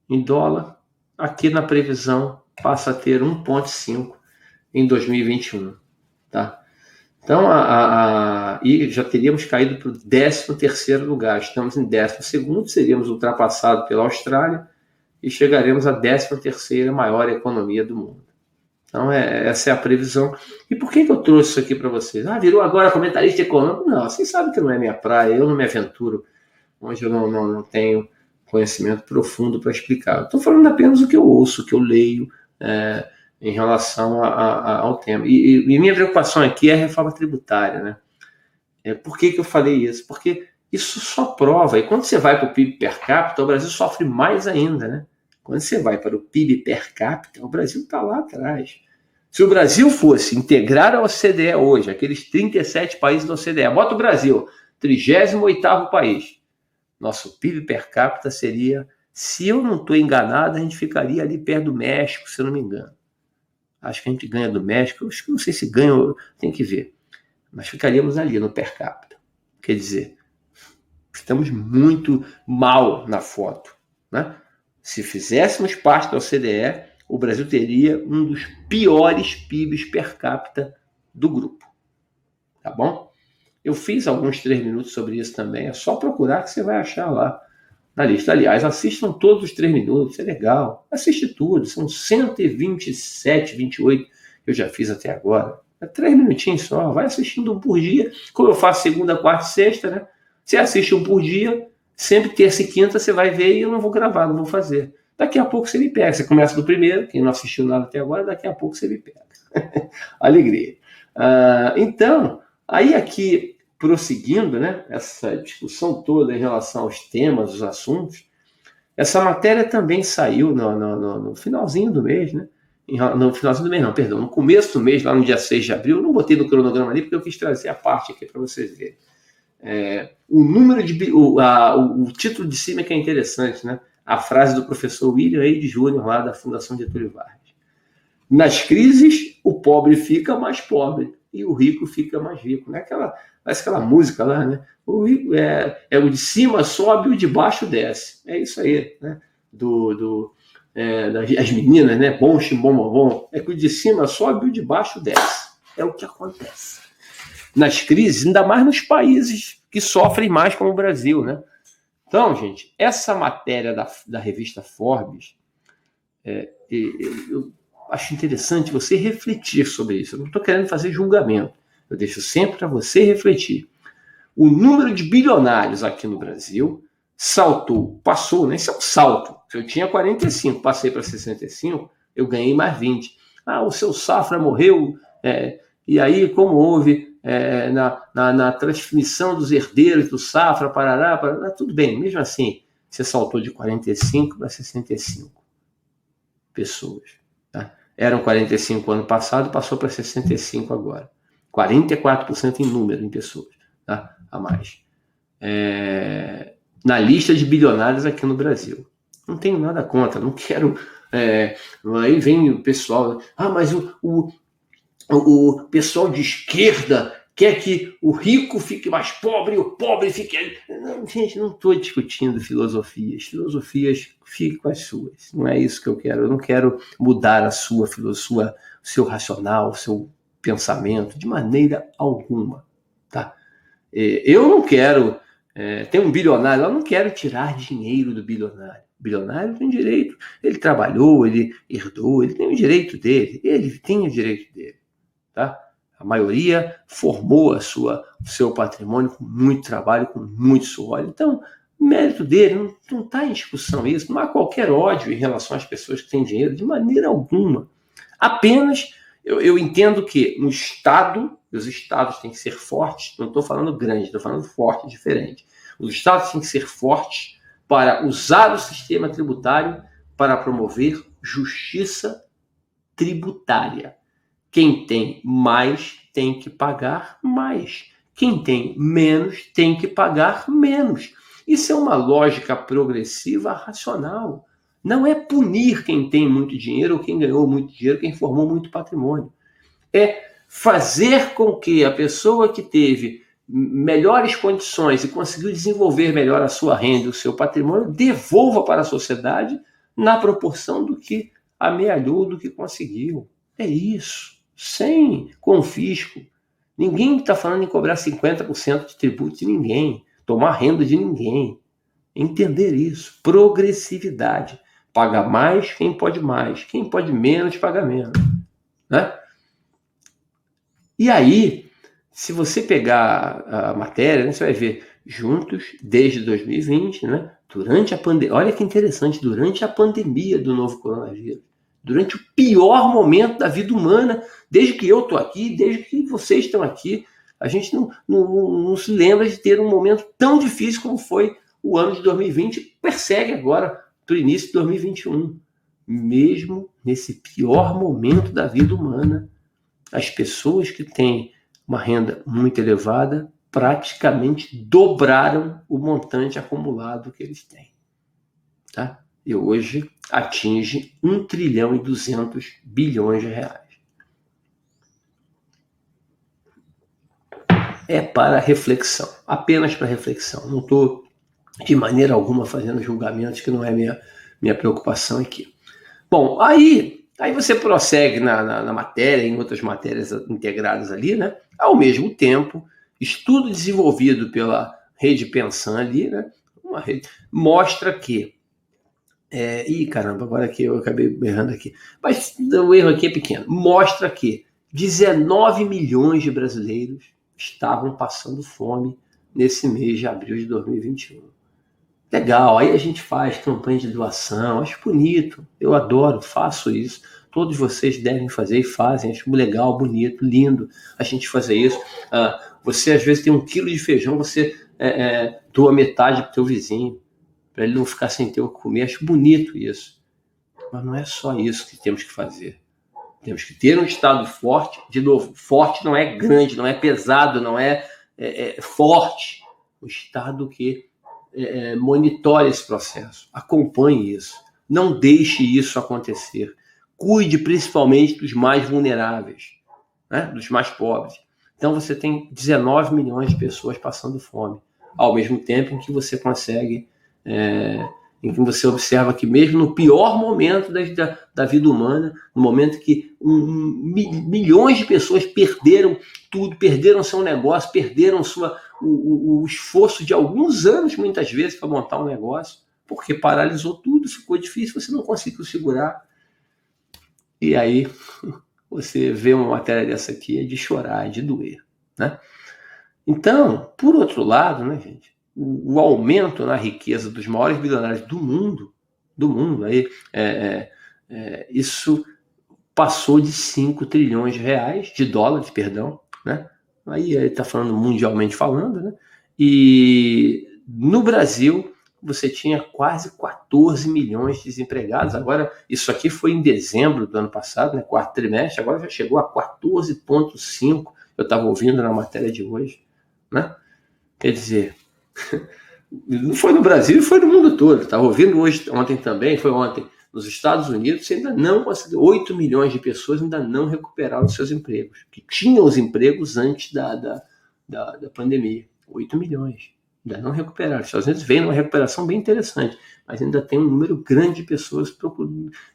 em dólar. Aqui na previsão passa a ter 1,5 em 2021. Tá? Então, e já teríamos caído para o 13º lugar. Estamos em 12º, seríamos ultrapassados pela Austrália e chegaremos à 13ª maior economia do mundo. Então, essa é a previsão. E por que eu trouxe isso aqui para vocês? Virou agora comentarista econômico? Não, vocês sabem que não é minha praia, eu não me aventuro onde eu não tenho conhecimento profundo para explicar. Estou falando apenas o que eu ouço, o que eu leio, em relação ao tema. E minha preocupação aqui é a reforma tributária. Né? Por que eu falei isso? Porque isso só prova, e quando você vai para o PIB per capita, o Brasil sofre mais ainda. Né? Quando você vai para o PIB per capita, o Brasil está lá atrás. Se o Brasil fosse integrar a OCDE hoje, aqueles 37 países da OCDE, bota o Brasil, 38º país, nosso PIB per capita seria, se eu não estou enganado, a gente ficaria ali perto do México, se eu não me engano. Acho que a gente ganha do México, acho que não sei se ganha, tem que ver. Mas ficaríamos ali no per capita. Quer dizer, estamos muito mal na foto. Né? Se fizéssemos parte da OCDE, o Brasil teria um dos piores PIBs per capita do grupo. Tá bom? Eu fiz alguns 3 minutos sobre isso também. É só procurar que você vai achar lá na lista. Aliás, assistam todos os 3 minutos, é legal. Assiste tudo, são 127, 28 que eu já fiz até agora. É 3 minutinhos só, vai assistindo um por dia. Como eu faço segunda, quarta e sexta, né? Você assiste um por dia, sempre terça e quinta você vai ver e eu não vou gravar, não vou fazer. Daqui a pouco você me pega. Você começa do primeiro, quem não assistiu nada até agora, daqui a pouco você me pega. Alegria. Então, aí aqui, prosseguindo, né, essa discussão toda em relação aos temas, os assuntos, essa matéria também saiu no finalzinho do mês, né? No finalzinho do mês, não, perdão, no começo do mês, lá no dia 6 de abril, não botei no cronograma ali, porque eu quis trazer a parte aqui para vocês verem. O número de. O título de cima é que é interessante, né? A frase do professor William Eide Júnior, lá da Fundação Getúlio Vargas. Nas crises, o pobre fica mais pobre e o rico fica mais rico. Né? Parece aquela música lá, né? O rico o de cima sobe e o de baixo desce. É isso aí, né? Das meninas, né? Bom, chimbom, bom. É que o de cima sobe e o de baixo desce. É o que acontece. Nas crises, ainda mais nos países que sofrem mais, como o Brasil, né? Então, gente, essa matéria da revista Forbes, eu acho interessante você refletir sobre isso. Eu não estou querendo fazer julgamento. Eu deixo sempre para você refletir. O número de bilionários aqui no Brasil passou, né? Isso é um salto. Se eu tinha 45, passei para 65, eu ganhei mais 20. O seu Safra morreu, e aí como houve na transmissão dos herdeiros do Safra, parará, tudo bem. Mesmo assim, você saltou de 45 para 65 pessoas. Tá? Eram 45 ano passado, passou para 65 agora. 44% em número, em pessoas, tá? A mais. Na lista de bilionários aqui no Brasil. Não tenho nada contra, não quero... aí vem o pessoal... mas o pessoal de esquerda quer que o rico fique mais pobre e o pobre fique... Não, gente, não estou discutindo filosofias. Filosofias, fique com as suas. Não é isso que eu quero. Eu não quero mudar a sua filosofia, o seu racional, o seu pensamento, de maneira alguma. Tá? Eu não quero... tem um bilionário, eu não quero tirar dinheiro do bilionário. O bilionário tem direito. Ele trabalhou, ele herdou, ele tem o direito dele. Ele tem o direito dele. Tá? A maioria formou o seu patrimônio com muito trabalho, com muito suor. Então, o mérito dele não está em discussão isso. Não há qualquer ódio em relação às pessoas que têm dinheiro, de maneira alguma. Apenas, eu entendo que no Estado, os Estados têm que ser fortes, não estou falando grande, estou falando forte, diferente. Os Estados têm que ser fortes para usar o sistema tributário para promover justiça tributária. Quem tem mais tem que pagar mais. Quem tem menos tem que pagar menos. Isso é uma lógica progressiva racional. Não é punir quem tem muito dinheiro ou quem ganhou muito dinheiro, quem formou muito patrimônio. É fazer com que a pessoa que teve melhores condições e conseguiu desenvolver melhor a sua renda e o seu patrimônio devolva para a sociedade na proporção do que amealhou, do que conseguiu. É isso. Sem confisco. Ninguém está falando em cobrar 50% de tributo de ninguém, tomar renda de ninguém. Entender isso. Progressividade. Paga mais quem pode mais. Quem pode menos, paga menos. Né? E aí, se você pegar a matéria, né, você vai ver juntos desde 2020, né, durante a pandemia. Olha que interessante, durante a pandemia do novo coronavírus. Durante o pior momento da vida humana, desde que eu estou aqui, desde que vocês estão aqui, a gente não se lembra de ter um momento tão difícil como foi o ano de 2020, persegue agora para o início de 2021. Mesmo nesse pior momento da vida humana, as pessoas que têm uma renda muito elevada praticamente dobraram o montante acumulado que eles têm. Tá? E hoje atinge 1 trilhão e 200 bilhões de reais. É para reflexão, apenas para reflexão. Não estou de maneira alguma fazendo julgamentos, que não é minha preocupação aqui. Bom, aí você prossegue na matéria, em outras matérias integradas ali, né? Ao mesmo tempo, estudo desenvolvido pela Rede Pensan ali, né? Uma rede, mostra que caramba, agora que eu acabei errando aqui. Mas o erro aqui é pequeno. Mostra que 19 milhões de brasileiros estavam passando fome nesse mês de abril de 2021. Legal, aí a gente faz campanha de doação, acho bonito, eu adoro, faço isso. Todos vocês devem fazer e fazem. Acho legal, bonito, lindo a gente fazer isso. Você, às vezes, tem 1 quilo de feijão, você doa metade para o teu vizinho, para ele não ficar sem ter o que comer. Acho bonito isso. Mas não é só isso que temos que fazer. Temos que ter um Estado forte. De novo, forte não é grande, não é pesado, não é forte. Um Estado que monitore esse processo, acompanhe isso. Não deixe isso acontecer. Cuide principalmente dos mais vulneráveis, né? Dos mais pobres. Então você tem 19 milhões de pessoas passando fome, ao mesmo tempo em que você consegue, em que você observa que mesmo no pior momento da vida humana, no momento que milhões de pessoas perderam tudo, perderam seu negócio, perderam o esforço de alguns anos, muitas vezes, para montar um negócio, porque paralisou tudo, ficou difícil, você não conseguiu segurar. E aí você vê uma matéria dessa aqui, é de chorar, é de doer, né? Então, por outro lado, né, gente, o aumento na riqueza dos maiores bilionários do mundo, aí, isso passou de 5 trilhões de dólares, perdão, né? Aí ele está falando mundialmente falando, né? E no Brasil você tinha quase 14 milhões de desempregados. Agora, isso aqui foi em dezembro do ano passado, né? Quarto trimestre, agora já chegou a 14,5. Eu estava ouvindo na matéria de hoje, né? Quer dizer, não foi no Brasil, foi no mundo todo. Estava ouvindo ontem também, foi ontem. Nos Estados Unidos, você ainda não conseguiu. 8 milhões de pessoas ainda não recuperaram seus empregos, que tinham os empregos antes da pandemia. 8 milhões ainda não recuperaram. Os Estados Unidos vem numa recuperação bem interessante, mas ainda tem um número grande de pessoas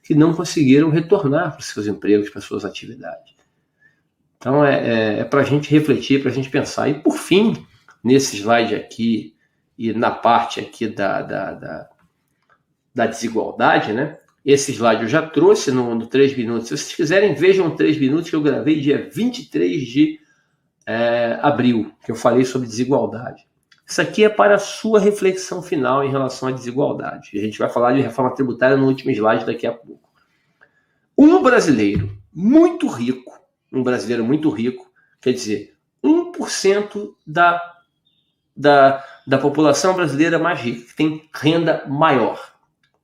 que não conseguiram retornar para os seus empregos, para as suas atividades. Então, é para a gente refletir, para a gente pensar. E, por fim, nesse slide aqui e na parte aqui da desigualdade, né? Esse slide eu já trouxe no 3 minutos. Se vocês quiserem, vejam 3 minutos que eu gravei dia 23 de abril, que eu falei sobre desigualdade. Isso aqui é para a sua reflexão final em relação à desigualdade. A gente vai falar de reforma tributária no último slide daqui a pouco. Um brasileiro muito rico, quer dizer, 1% da população brasileira mais rica, que tem renda maior.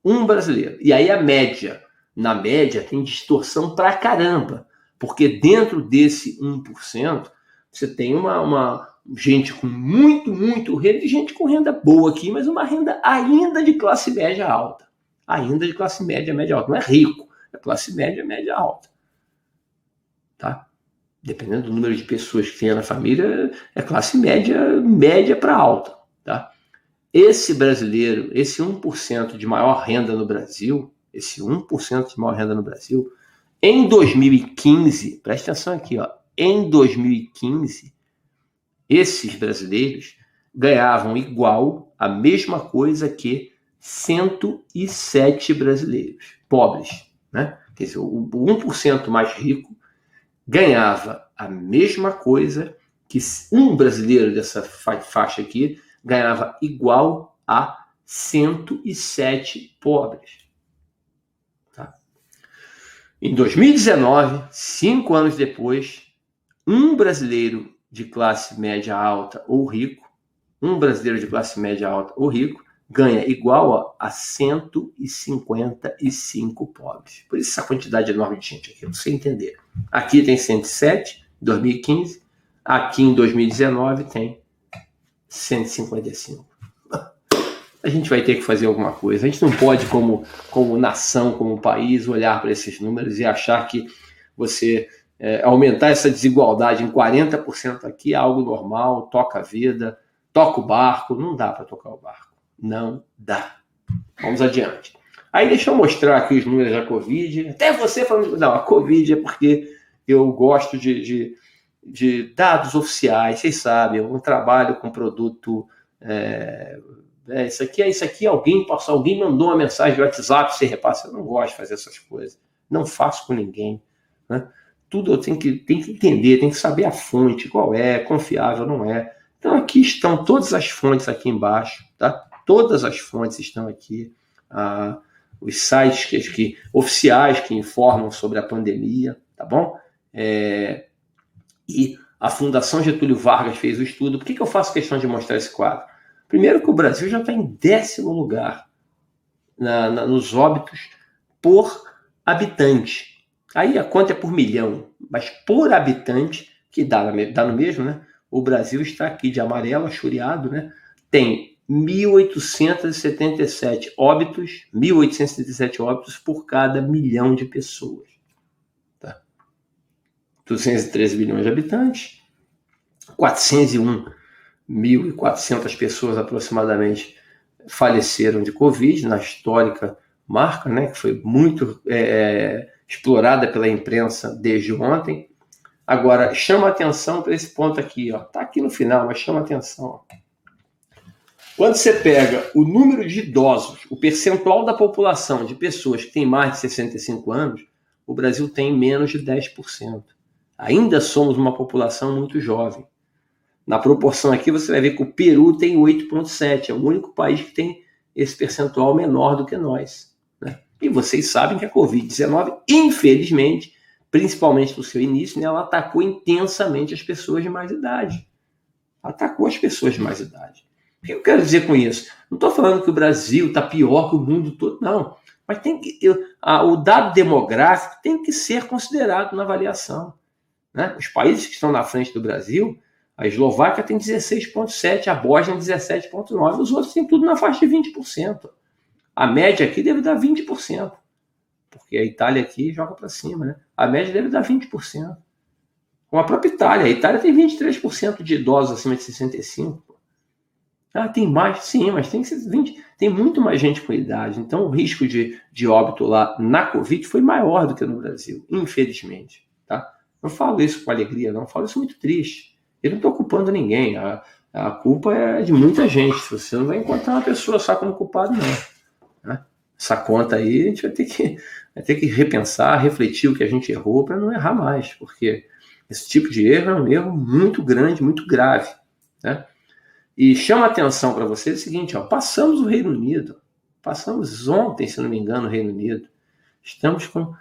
Um brasileiro. E aí na média tem distorção pra caramba, porque dentro desse 1%, você tem uma gente com muito renda e gente com renda boa aqui, mas uma renda ainda de classe média alta. Ainda de classe média alta. Não é rico, é classe média alta. Tá? Dependendo do número de pessoas que tem na família, é classe média para alta. Tá? Esse brasileiro, esse 1% de maior renda no Brasil, em 2015, presta atenção aqui, ó, em 2015, esses brasileiros ganhavam igual, a mesma coisa que 107 brasileiros pobres, né? Quer dizer, o 1% mais rico ganhava a mesma coisa que um brasileiro dessa faixa aqui ganhava igual a 107 pobres. Tá? Em 2019, 5 anos depois, um brasileiro de classe média alta ou rico, ganha igual a 155 pobres. Por isso essa quantidade enorme de gente aqui, para você entender. Aqui tem 107, em 2015, aqui em 2019 tem 155. A gente vai ter que fazer alguma coisa. A gente não pode, como nação, como país, olhar para esses números e achar que você aumentar essa desigualdade em 40% aqui é algo normal, toca a vida, toca o barco. Não dá para tocar o barco. Não dá. Vamos adiante. Aí deixa eu mostrar aqui os números da Covid. Até você falando... Não, a Covid é porque eu gosto de dados oficiais, vocês sabem, eu não trabalho com produto... Isso aqui alguém mandou uma mensagem de WhatsApp, você repassa. Eu não gosto de fazer essas coisas. Não faço com ninguém. Né? Tudo eu tenho que entender, tem que saber a fonte, qual é confiável, não é. Então aqui estão todas as fontes aqui embaixo, tá? Todas as fontes estão aqui. os sites oficiais que informam sobre a pandemia, tá bom? E a Fundação Getúlio Vargas fez o estudo. Por que eu faço questão de mostrar esse quadro? Primeiro que o Brasil já está em 10º lugar nos óbitos por habitante. Aí a conta é por milhão, mas por habitante, que dá no mesmo, né? O Brasil está aqui de amarelo, achureado, né? Tem 1.877 óbitos por cada milhão de pessoas. Tá? 213 milhões de habitantes, 401.400 pessoas aproximadamente faleceram de Covid, na histórica marca, né, que foi muito explorada pela imprensa desde ontem. Agora, chama atenção para esse ponto aqui, está aqui no final, mas chama atenção. Ó. Quando você pega o número de idosos, o percentual da população de pessoas que têm mais de 65 anos, o Brasil tem menos de 10%. Ainda somos uma população muito jovem. Na proporção aqui, você vai ver que o Peru tem 8,7%. É o único país que tem esse percentual menor do que nós. Né? E vocês sabem que a Covid-19, infelizmente, principalmente no seu início, né, ela atacou intensamente as pessoas de mais idade. Atacou as pessoas de mais idade. O que eu quero dizer com isso? Não estou falando que o Brasil está pior que o mundo todo, não. Mas o dado demográfico tem que ser considerado na avaliação. Né? Os países que estão na frente do Brasil, a Eslováquia tem 16,7%, a Bósnia 17,9%, os outros têm tudo na faixa de 20%. A média aqui deve dar 20%, porque a Itália aqui joga para cima. Né? A média deve dar 20%. Com a própria Itália, a Itália tem 23% de idosos acima de 65%. Tem mais? Sim, mas tem que ser 20%. Tem muito mais gente com idade. Então, o risco de óbito lá na Covid foi maior do que no Brasil, infelizmente. Tá? Não falo isso com alegria, não. Falo isso muito triste. Eu não estou culpando ninguém. A culpa é de muita gente. Você não vai encontrar uma pessoa só como culpado, não. Né? Essa conta aí, a gente vai ter que repensar, refletir o que a gente errou para não errar mais. Porque esse tipo de erro é um erro muito grande, muito grave. Né? E chama atenção para vocês o seguinte, passamos o Reino Unido, passamos ontem, se não me engano, o Reino Unido, estamos com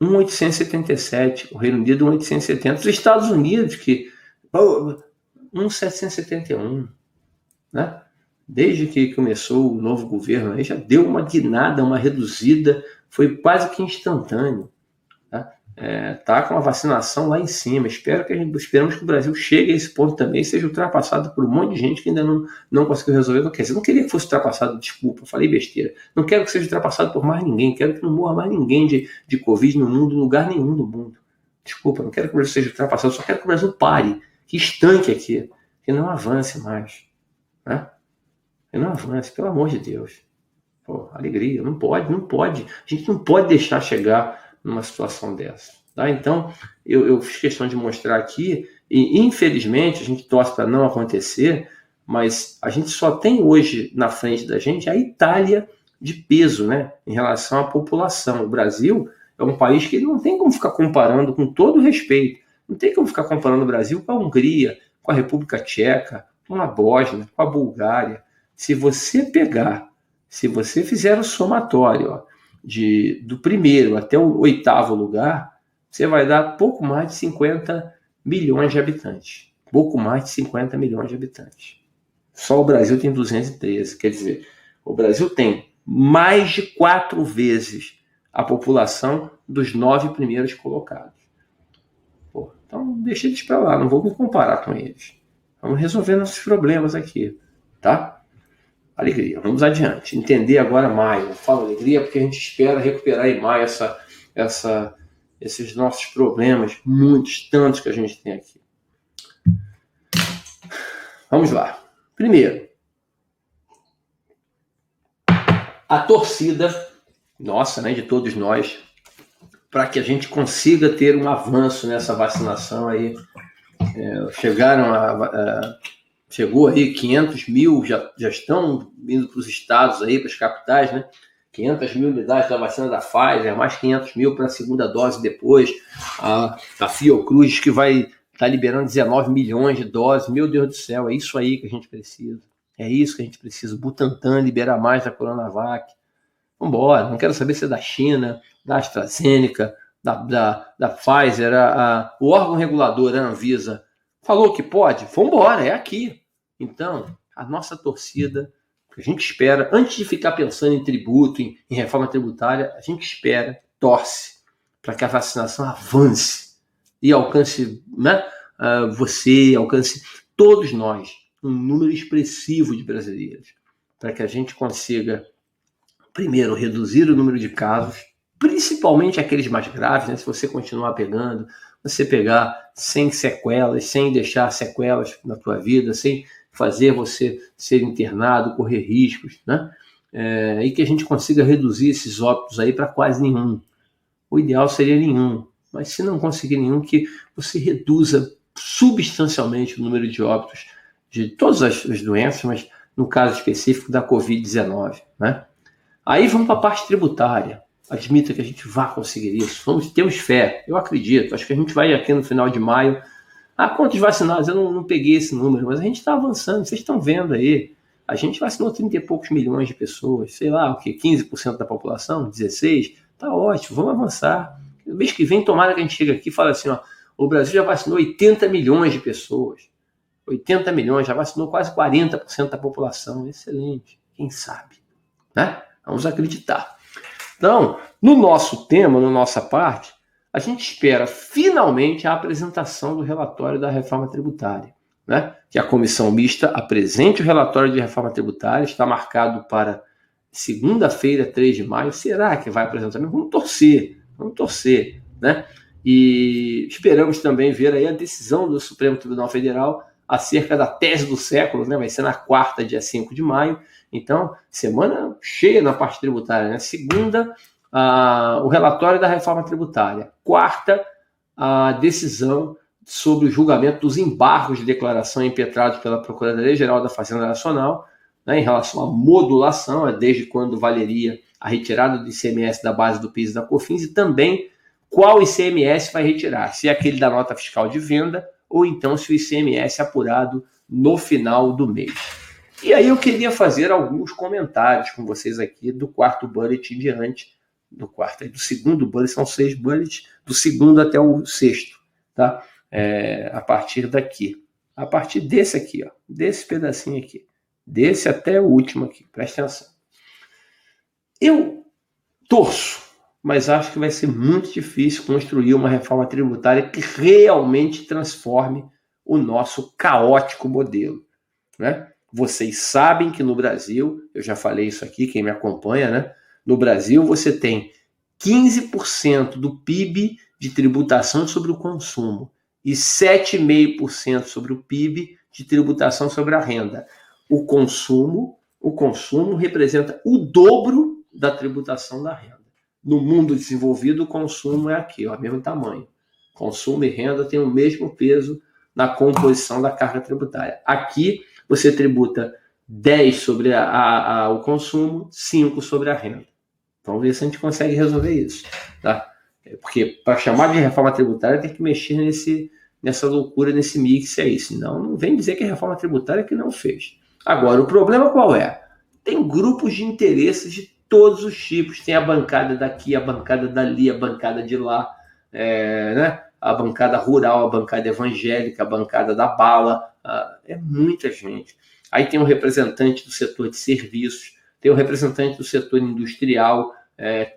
1.877, o Reino Unido 1.870, os Estados Unidos, que 1.771, né? Desde que começou o novo governo, aí já deu uma guinada, uma reduzida, foi quase que instantâneo. Tá com a vacinação lá em cima. Esperamos que o Brasil chegue a esse ponto também e seja ultrapassado por um monte de gente que ainda não conseguiu resolver. Não quer dizer, não queria que fosse ultrapassado, desculpa, falei besteira. Não quero que seja ultrapassado por mais ninguém, quero que não morra mais ninguém de Covid no mundo, em lugar nenhum do mundo. Desculpa, não quero que o Brasil seja ultrapassado, só quero que o Brasil pare, que estanque aqui, que não avance mais. Né? Que não avance, pelo amor de Deus. Pô, alegria, não pode. A gente não pode deixar chegar numa situação dessa. Tá? Então, eu fiz questão de mostrar aqui, e infelizmente a gente torce para não acontecer, mas a gente só tem hoje na frente da gente a Itália de peso, né, em relação à população. O Brasil é um país que não tem como ficar comparando, com todo respeito, não tem como ficar comparando o Brasil com a Hungria, com a República Tcheca, com a Bósnia, com a Bulgária. Se você fizer o somatório, do primeiro até o 8º lugar, você vai dar pouco mais de 50 milhões de habitantes. Pouco mais de 50 milhões de habitantes. Só o Brasil tem 213. Quer dizer, o Brasil tem mais de 4 vezes a população dos 9 primeiros colocados. Então, deixa eles para lá, não vou me comparar com eles. Vamos resolver nossos problemas aqui, tá? Alegria, vamos adiante. Entender agora maio. Eu falo alegria porque a gente espera recuperar em maio esses nossos problemas, muitos, tantos que a gente tem aqui. Vamos lá. Primeiro, a torcida nossa, né, de todos nós, para que a gente consiga ter um avanço nessa vacinação aí. Chegou aí 500 mil, já estão indo para os estados aí, para as capitais, né? 500 mil unidades da vacina da Pfizer, mais 500 mil para a segunda dose depois. A Fiocruz que vai estar liberando 19 milhões de doses. Meu Deus do céu, é isso aí que a gente precisa. É isso que a gente precisa. O Butantan liberar mais da Coronavac. Vambora, não quero saber se é da China, da AstraZeneca, da Pfizer, o órgão regulador, a Anvisa, falou que pode, vambora, é aqui. Então, a nossa torcida, a gente espera, antes de ficar pensando em tributo, em reforma tributária, a gente espera, torce, para que a vacinação avance e alcance, né, você, alcance todos nós, um número expressivo de brasileiros, para que a gente consiga, primeiro, reduzir o número de casos, principalmente aqueles mais graves, né? Se você continuar pegando, você pegar sem sequelas, sem deixar sequelas na tua vida, sem fazer você ser internado, correr riscos, né? E que a gente consiga reduzir esses óbitos aí para quase nenhum. O ideal seria nenhum, mas se não conseguir nenhum, que você reduza substancialmente o número de óbitos de todas as doenças, mas no caso específico da Covid-19, né? Aí vamos para a parte tributária. Admita que a gente vai conseguir isso. Temos fé, eu acredito. Acho que a gente vai aqui no final de maio. Quantos vacinados? Eu não peguei esse número, mas a gente está avançando. Vocês estão vendo aí. A gente vacinou 30 e poucos milhões de pessoas. Sei lá, o quê? 15% da população? 16%? Tá ótimo, vamos avançar. No mês que vem, tomara que a gente chegue aqui e fale assim, ó, o Brasil já vacinou 80 milhões de pessoas. 80 milhões, já vacinou quase 40% da população. Excelente. Quem sabe? Né? Vamos acreditar. Então, no nosso tema, na nossa parte, a gente espera finalmente a apresentação do relatório da reforma tributária, né? Que a comissão mista apresente o relatório de reforma tributária, está marcado para segunda-feira, 3 de maio. Será que vai apresentar? Vamos torcer, né? E esperamos também ver aí a decisão do Supremo Tribunal Federal acerca da tese do século, né? Vai ser na quarta, dia 5 de maio. Então, semana cheia na parte tributária, né? Segunda, o relatório da reforma tributária. Quarta, a decisão sobre o julgamento dos embargos de declaração impetrados pela Procuradoria-Geral da Fazenda Nacional, né, em relação à modulação, desde quando valeria a retirada do ICMS da base do PIS e da COFINS, e também qual ICMS vai retirar, se é aquele da nota fiscal de venda ou então se o ICMS é apurado no final do mês. E aí eu queria fazer alguns comentários com vocês aqui do quarto bullet em diante, do segundo bullet, são 6 bullets, do segundo até o sexto, tá? A partir daqui, a partir desse aqui, ó, desse pedacinho aqui, desse até o último aqui, presta atenção. Eu torço, mas acho que vai ser muito difícil construir uma reforma tributária que realmente transforme o nosso caótico modelo, né? Vocês sabem que no Brasil, eu já falei isso aqui, quem me acompanha, né? No Brasil você tem 15% do PIB de tributação sobre o consumo e 7,5% sobre o PIB de tributação sobre a renda. O consumo representa o dobro da tributação da renda. No mundo desenvolvido, o consumo é aqui, ó, mesmo tamanho. Consumo e renda têm o mesmo peso na composição da carga tributária. Aqui, você tributa 10 sobre o consumo, 5 sobre a renda. Vamos ver se a gente consegue resolver isso, tá? Porque para chamar de reforma tributária tem que mexer nessa loucura, nesse mix aí. Senão não vem dizer que é reforma tributária que não fez. Agora, o problema qual é? Tem grupos de interesses de todos os tipos. Tem a bancada daqui, a bancada dali, a bancada de lá, né? A bancada rural, a bancada evangélica, a bancada da bala. É muita gente. Aí tem um representante do setor de serviços, tem o representante do setor industrial,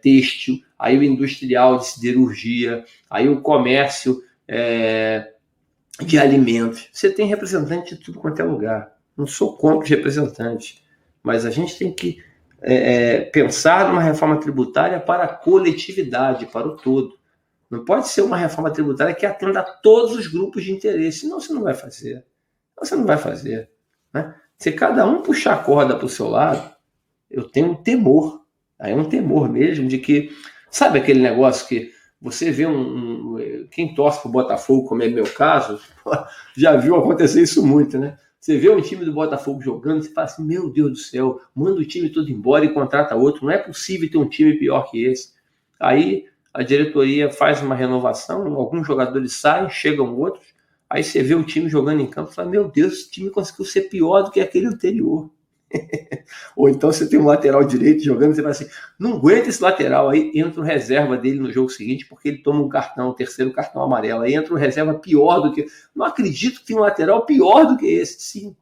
têxtil, aí o industrial de siderurgia, aí o comércio de alimentos. Você tem representante de tudo quanto é lugar. Não sou contra os representantes, mas a gente tem que pensar numa reforma tributária para a coletividade, para o todo. Não pode ser uma reforma tributária que atenda a todos os grupos de interesse, senão você não vai fazer. Né? Se cada um puxar a corda para o seu lado, eu tenho um temor. Aí é um temor mesmo de que, sabe aquele negócio que você vê quem torce para o Botafogo, como é meu caso, já viu acontecer isso muito, né? Você vê um time do Botafogo jogando, você fala assim, meu Deus do céu, manda o time todo embora e contrata outro, não é possível ter um time pior que esse. Aí a diretoria faz uma renovação, alguns jogadores saem, chegam outros, aí você vê o time jogando em campo e fala, meu Deus, esse time conseguiu ser pior do que aquele anterior. Ou então você tem um lateral direito jogando, você vai assim, não aguenta esse lateral, aí entra o reserva dele no jogo seguinte, porque ele toma um cartão, o terceiro cartão amarelo, aí entra o reserva pior do que... Não acredito que tem um lateral pior do que esse, sim.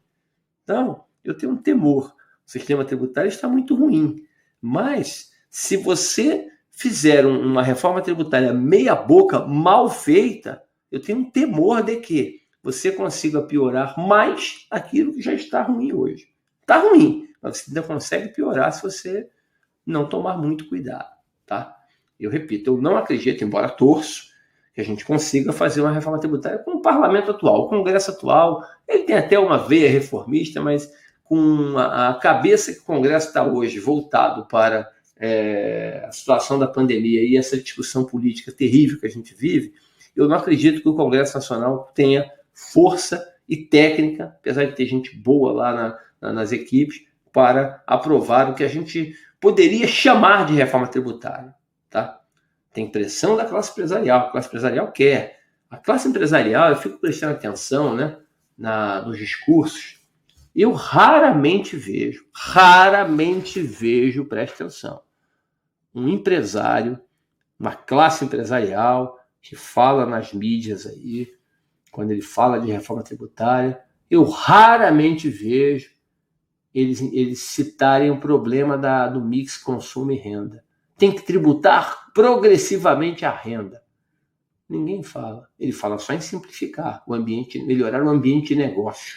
Então, eu tenho um temor. O sistema tributário está muito ruim. Mas, se você fizer uma reforma tributária meia boca, mal feita, eu tenho um temor de que você consiga piorar mais aquilo que já está ruim hoje. Está ruim, mas você ainda consegue piorar se você não tomar muito cuidado, tá? Eu repito, eu não acredito, embora torço, que a gente consiga fazer uma reforma tributária com o parlamento atual. O Congresso atual, ele tem até uma veia reformista, mas com a cabeça que o Congresso está hoje voltado para a situação da pandemia e essa discussão política terrível que a gente vive, eu não acredito que o Congresso Nacional tenha força e técnica, apesar de ter gente boa lá nas equipes, para aprovar o que a gente poderia chamar de reforma tributária, tá? Tem pressão da classe empresarial, a classe empresarial quer. A classe empresarial, eu fico prestando atenção, né, nos discursos, eu raramente vejo, presta atenção, um empresário, uma classe empresarial que fala nas mídias aí, quando ele fala de reforma tributária, eu raramente vejo eles citarem o problema do mix consumo e renda. Tem que tributar progressivamente a renda. Ninguém fala. Ele fala só em simplificar o ambiente, melhorar o ambiente de negócio.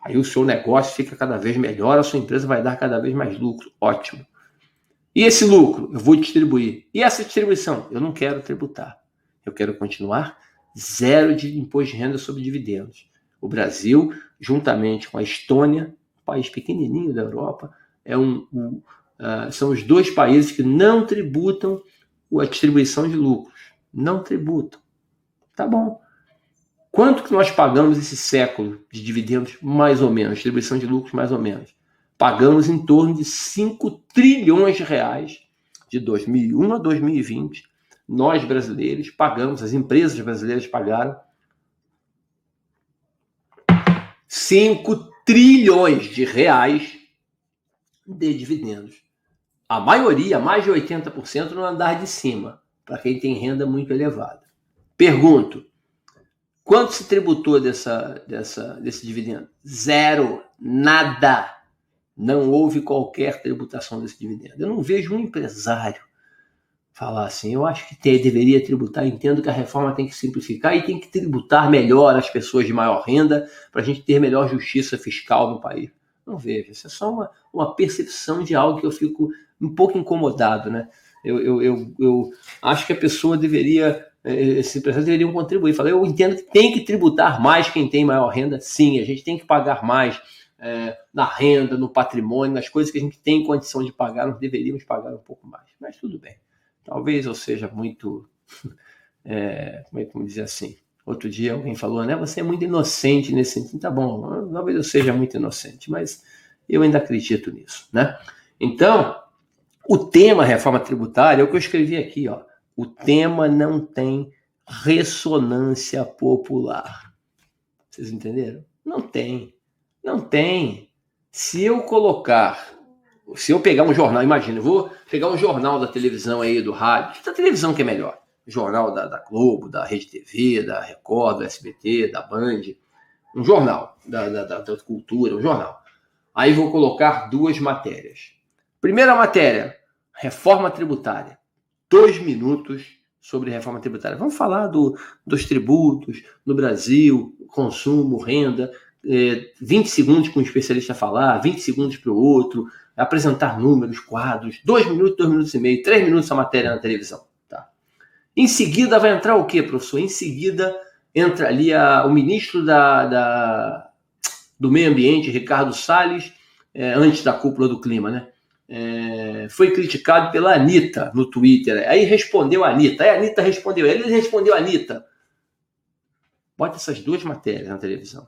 Aí o seu negócio fica cada vez melhor, a sua empresa vai dar cada vez mais lucro. Ótimo. E esse lucro? Eu vou distribuir. E essa distribuição? Eu não quero tributar. Eu quero continuar zero de imposto de renda sobre dividendos. O Brasil, juntamente com a Estônia, um país pequenininho da Europa, são os dois países que não tributam a distribuição de lucros. Não tributam. Tá bom. Quanto que nós pagamos esse século de dividendos, mais ou menos, distribuição de lucros, mais ou menos? Pagamos em torno de 5 trilhões de reais de 2001 a 2020. Nós, brasileiros, pagamos, as empresas brasileiras pagaram 5 trilhões de reais de dividendos. A maioria, mais de 80%, no andar de cima, para quem tem renda muito elevada. Pergunto, quanto se tributou desse dividendo? Zero, nada. Não houve qualquer tributação desse dividendo. Eu não vejo um empresário falar assim, eu acho que deveria tributar, entendo que a reforma tem que simplificar e tem que tributar melhor as pessoas de maior renda para a gente ter melhor justiça fiscal no país. Não vejo, isso é só uma percepção de algo que eu fico um pouco incomodado, né? Eu acho que a pessoa deveria, esses empresários deveriam contribuir. Eu entendo que tem que tributar mais quem tem maior renda, sim, a gente tem que pagar mais na renda, no patrimônio, nas coisas que a gente tem condição de pagar, nós deveríamos pagar um pouco mais, mas tudo bem. Talvez eu seja muito, como dizer assim, outro dia alguém falou, né, você é muito inocente nesse sentido. Tá bom, talvez eu seja muito inocente, mas eu ainda acredito nisso, né? Então, o tema reforma tributária é o que eu escrevi aqui, ó. O tema não tem ressonância popular. Vocês entenderam? Não tem. Não tem. Se eu pegar um jornal, imagina, eu vou pegar um jornal da televisão aí, do rádio, da televisão que é melhor, jornal da Globo, da Rede TV, da Record, do SBT, da Band, um jornal da cultura, um jornal. Aí vou colocar 2 matérias. Primeira matéria, reforma tributária. 2 minutos sobre reforma tributária. Vamos falar dos tributos no Brasil, consumo, renda, 20 segundos para um especialista falar, 20 segundos para o outro, apresentar números, quadros, 2 minutos, 2 minutos e meio, 3 minutos a matéria na televisão. Tá? Em seguida vai entrar o quê, professor? Em seguida entra ali o ministro do Meio Ambiente, Ricardo Salles, antes da cúpula do clima, né? Foi criticado pela Anitta no Twitter. Aí respondeu a Anitta. Aí a Anitta respondeu. Ele respondeu a Anitta. Bota essas 2 matérias na televisão.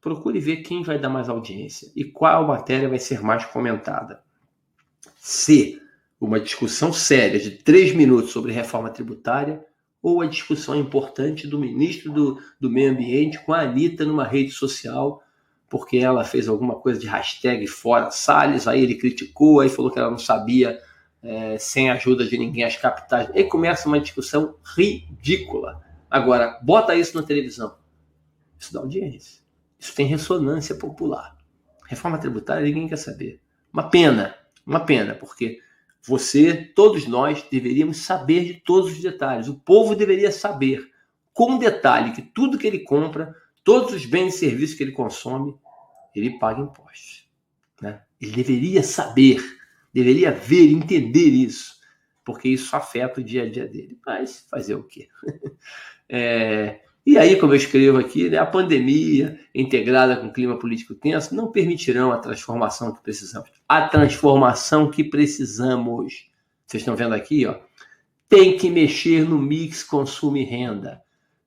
Procure ver quem vai dar mais audiência e qual matéria vai ser mais comentada. Se uma discussão séria de 3 minutos sobre reforma tributária ou a discussão importante do ministro do Meio Ambiente com a Anitta numa rede social porque ela fez alguma coisa de hashtag fora Salles, aí ele criticou, aí falou que ela não sabia, sem a ajuda de ninguém, as capitais. Aí começa uma discussão ridícula. Agora, bota isso na televisão. Isso dá audiência. Isso tem ressonância popular. Reforma tributária ninguém quer saber. Uma pena, porque todos nós deveríamos saber de todos os detalhes. O povo deveria saber, com detalhe, que tudo que ele compra, todos os bens e serviços que ele consome, ele paga impostos. Né? Ele deveria saber, deveria ver, entender isso, porque isso afeta o dia a dia dele. Mas fazer o quê? E aí, como eu escrevo aqui, né, a pandemia, integrada com o clima político tenso, não permitirão a transformação que precisamos. A transformação que precisamos. Vocês estão vendo aqui, ó, tem que mexer no mix consumo e renda.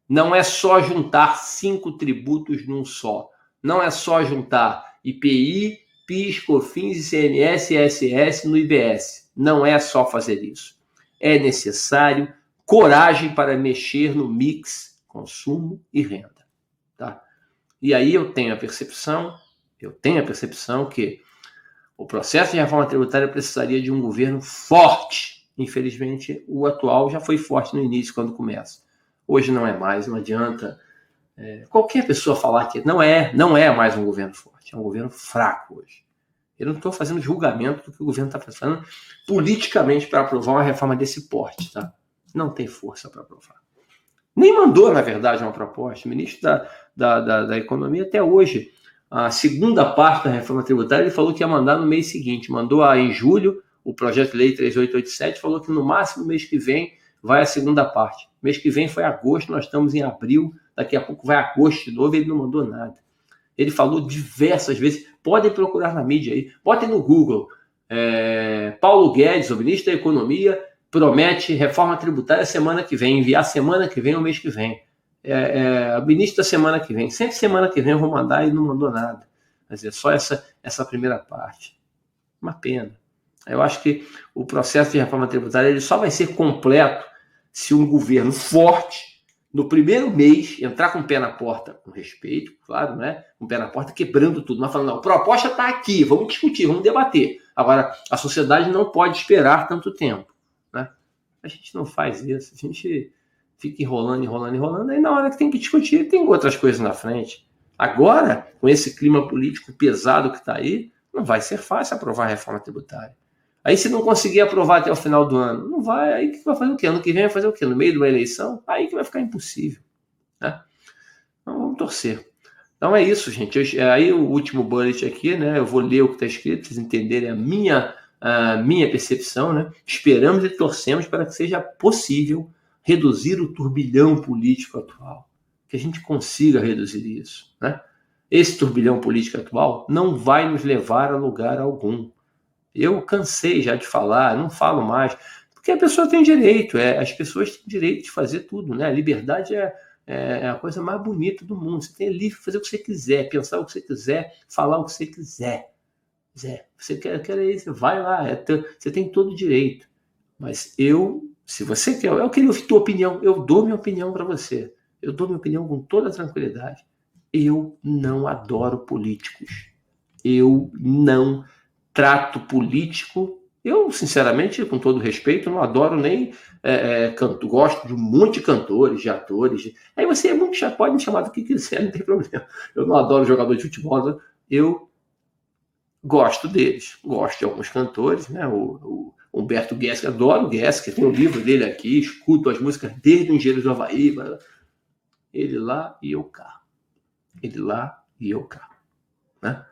Não é só juntar 5 tributos num só. Não é só juntar IPI, PIS, COFINS, ICMS e ISS no IBS. Não é só fazer isso. É necessário coragem para mexer no mix consumo e renda. Tá? E aí eu tenho a percepção que o processo de reforma tributária precisaria de um governo forte. Infelizmente, o atual já foi forte no início, quando começa. Hoje não é mais, não adianta qualquer pessoa falar que não é mais um governo forte, é um governo fraco hoje. Eu não estou fazendo julgamento do que o governo está fazendo politicamente para aprovar uma reforma desse porte. Tá? Não tem força para aprovar. Nem mandou, na verdade, uma proposta. O ministro da Economia, até hoje, a segunda parte da reforma tributária, ele falou que ia mandar no mês seguinte. Mandou em julho o projeto de lei 3887, falou que no máximo mês que vem vai a segunda parte. Mês que vem foi agosto, nós estamos em abril, daqui a pouco vai agosto de novo, ele não mandou nada. Ele falou diversas vezes, podem procurar na mídia aí, botem no Google. Paulo Guedes, o ministro da Economia, promete reforma tributária semana que vem, enviar semana que vem ou mês que vem. O ministro da semana que vem. Sempre semana que vem eu vou mandar e não mandou nada. Mas é só essa primeira parte. Uma pena. Eu acho que o processo de reforma tributária ele só vai ser completo se um governo forte, no primeiro mês, entrar com o pé na porta, com respeito, claro, né? Com o pé na porta, quebrando tudo. Mas falando, não, a proposta está aqui, vamos discutir, vamos debater. Agora, a sociedade não pode esperar tanto tempo. A gente não faz isso, a gente fica enrolando, aí na hora que tem que discutir, tem outras coisas na frente. Agora, com esse clima político pesado que está aí, não vai ser fácil aprovar a reforma tributária. Aí se não conseguir aprovar até o final do ano, não vai, aí que vai fazer o quê? Ano que vem vai fazer o quê? No meio de uma eleição? Aí que vai ficar impossível. Né? Então vamos torcer. Então é isso, gente. Aí o último bullet aqui, né? Eu vou ler o que está escrito, para vocês entenderem a minha percepção, né? Esperamos e torcemos para que seja possível reduzir o turbilhão político atual, que a gente consiga reduzir isso, né? Esse turbilhão político atual não vai nos levar a lugar algum. Eu cansei já de falar, não falo mais, porque a pessoa tem direito, as pessoas têm direito de fazer tudo, né? A liberdade é a coisa mais bonita do mundo. Você tem livre fazer o que você quiser, pensar o que você quiser, falar o que você quiser. Você quer isso, você vai lá, você tem todo o direito. Mas se você quer, eu queria ouvir tua opinião, eu dou minha opinião para você. Eu dou minha opinião com toda tranquilidade. Eu não adoro políticos. Eu não trato político. Eu, sinceramente, com todo respeito, não adoro nem canto. Gosto de um monte de cantores, de atores. Aí você pode me chamar do que quiser, não tem problema. Eu não adoro jogador de futebol. Eu gosto deles, gosto de alguns cantores, né? O Humberto Gessinger, adoro o Gessinger, tem o livro dele aqui, escuto as músicas desde o Engenheiros do Havaí, ele lá e eu cá. Ele lá e eu cá. Né?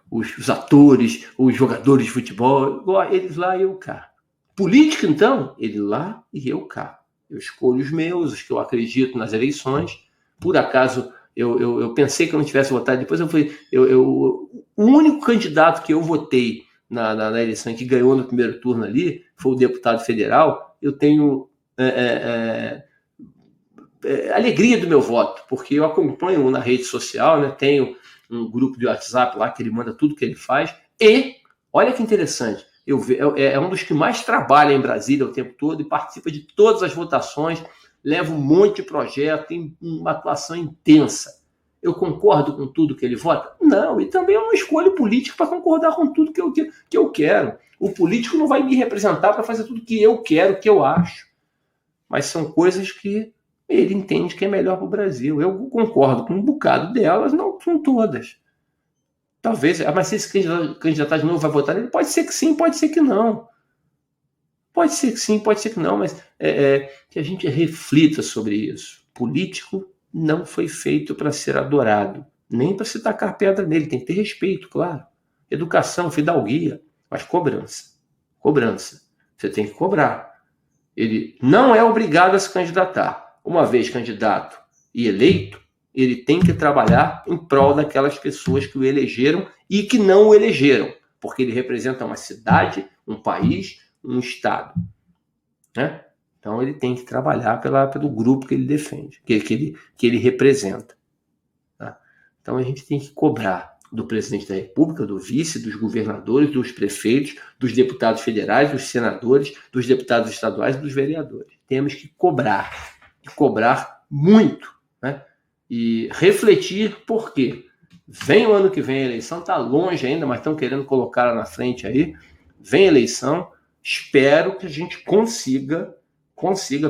Os atores, os jogadores de futebol, eles lá e eu cá. Política, então, ele lá e eu cá. Eu escolho os meus, os que eu acredito nas eleições. Por acaso, eu pensei que eu não tivesse votado, depois o único candidato que eu votei na eleição que ganhou no primeiro turno ali foi o deputado federal. Eu tenho alegria do meu voto, porque eu acompanho na rede social, né? Tenho um grupo de WhatsApp lá que ele manda tudo que ele faz. E, olha que interessante, é um dos que mais trabalha em Brasília o tempo todo e participa de todas as votações, leva um monte de projeto, tem uma atuação intensa. eu concordo com tudo que ele vota? Não, e também eu não escolho político para concordar com tudo que eu quero. O político não vai me representar para fazer tudo que eu quero, que eu acho. Mas são coisas que ele entende que é melhor para o Brasil. Eu concordo com um bocado delas, não com todas. Talvez, mas se esse candidatar de novo vai votar nele, pode ser que sim, pode ser que não. Pode ser que sim, pode ser que não, mas que a gente reflita sobre isso. Político não foi feito para ser adorado, nem para se tacar pedra nele. Tem que ter respeito, claro. Educação, fidalguia, mas cobrança. Cobrança. Você tem que cobrar. Ele não é obrigado a se candidatar. Uma vez candidato e eleito, ele tem que trabalhar em prol daquelas pessoas que o elegeram e que não o elegeram, porque ele representa uma cidade, um país, um estado, né? Então ele tem que trabalhar pelo grupo que ele defende, que ele representa. Tá? Então a gente tem que cobrar do presidente da República, do vice, dos governadores, dos prefeitos, dos deputados federais, dos senadores, dos deputados estaduais e dos vereadores. Temos que cobrar muito, né? E refletir por quê. Vem o ano que vem a eleição, está longe ainda, mas estão querendo colocar lá na frente aí. Vem a eleição, espero que a gente consiga,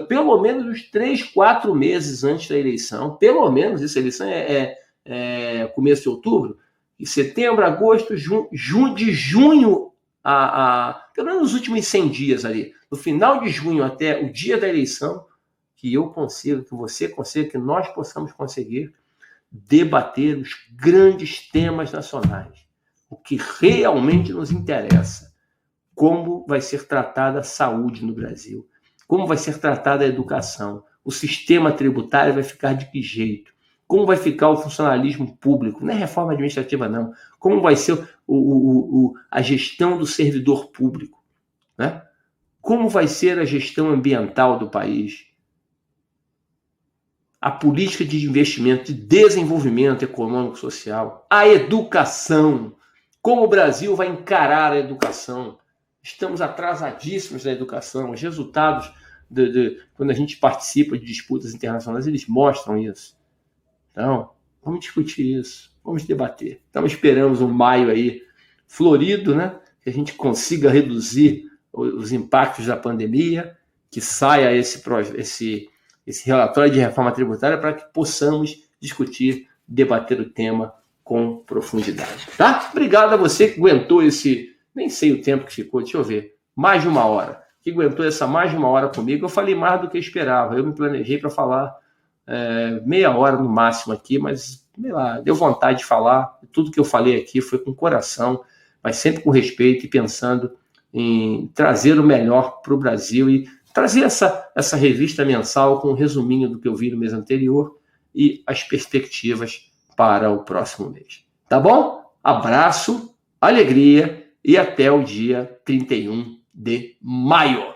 pelo menos uns 3, 4 meses antes da eleição, pelo menos, essa eleição é começo de outubro, e setembro, agosto, de junho, pelo menos nos últimos 100 dias ali, no final de junho até o dia da eleição, que eu consiga, que você consiga, que nós possamos conseguir debater os grandes temas nacionais, o que realmente nos interessa, como vai ser tratada a saúde no Brasil, como vai ser tratada a educação, o sistema tributário vai ficar de que jeito, como vai ficar o funcionalismo público, não é reforma administrativa não, como vai ser a gestão do servidor público, né? Como vai ser a gestão ambiental do país, a política de investimento, de desenvolvimento econômico e social, a educação, como o Brasil vai encarar a educação. Estamos atrasadíssimos na educação, os resultados, quando a gente participa de disputas internacionais, eles mostram isso. Então, vamos discutir isso, vamos debater. Então, esperamos um maio aí florido, né? Que a gente consiga reduzir os impactos da pandemia, que saia esse relatório de reforma tributária para que possamos discutir, debater o tema com profundidade. Tá? Obrigado a você que aguentou nem sei o tempo que ficou, deixa eu ver, mais de 1 hora, que aguentou essa mais de 1 hora comigo. Eu falei mais do que eu esperava, eu me planejei para falar meia hora no máximo aqui, mas sei lá, deu vontade de falar, tudo que eu falei aqui foi com coração, mas sempre com respeito e pensando em trazer o melhor para o Brasil e trazer essa revista mensal com um resuminho do que eu vi no mês anterior e as perspectivas para o próximo mês. Tá bom? Abraço, alegria e até o dia 31 de maio.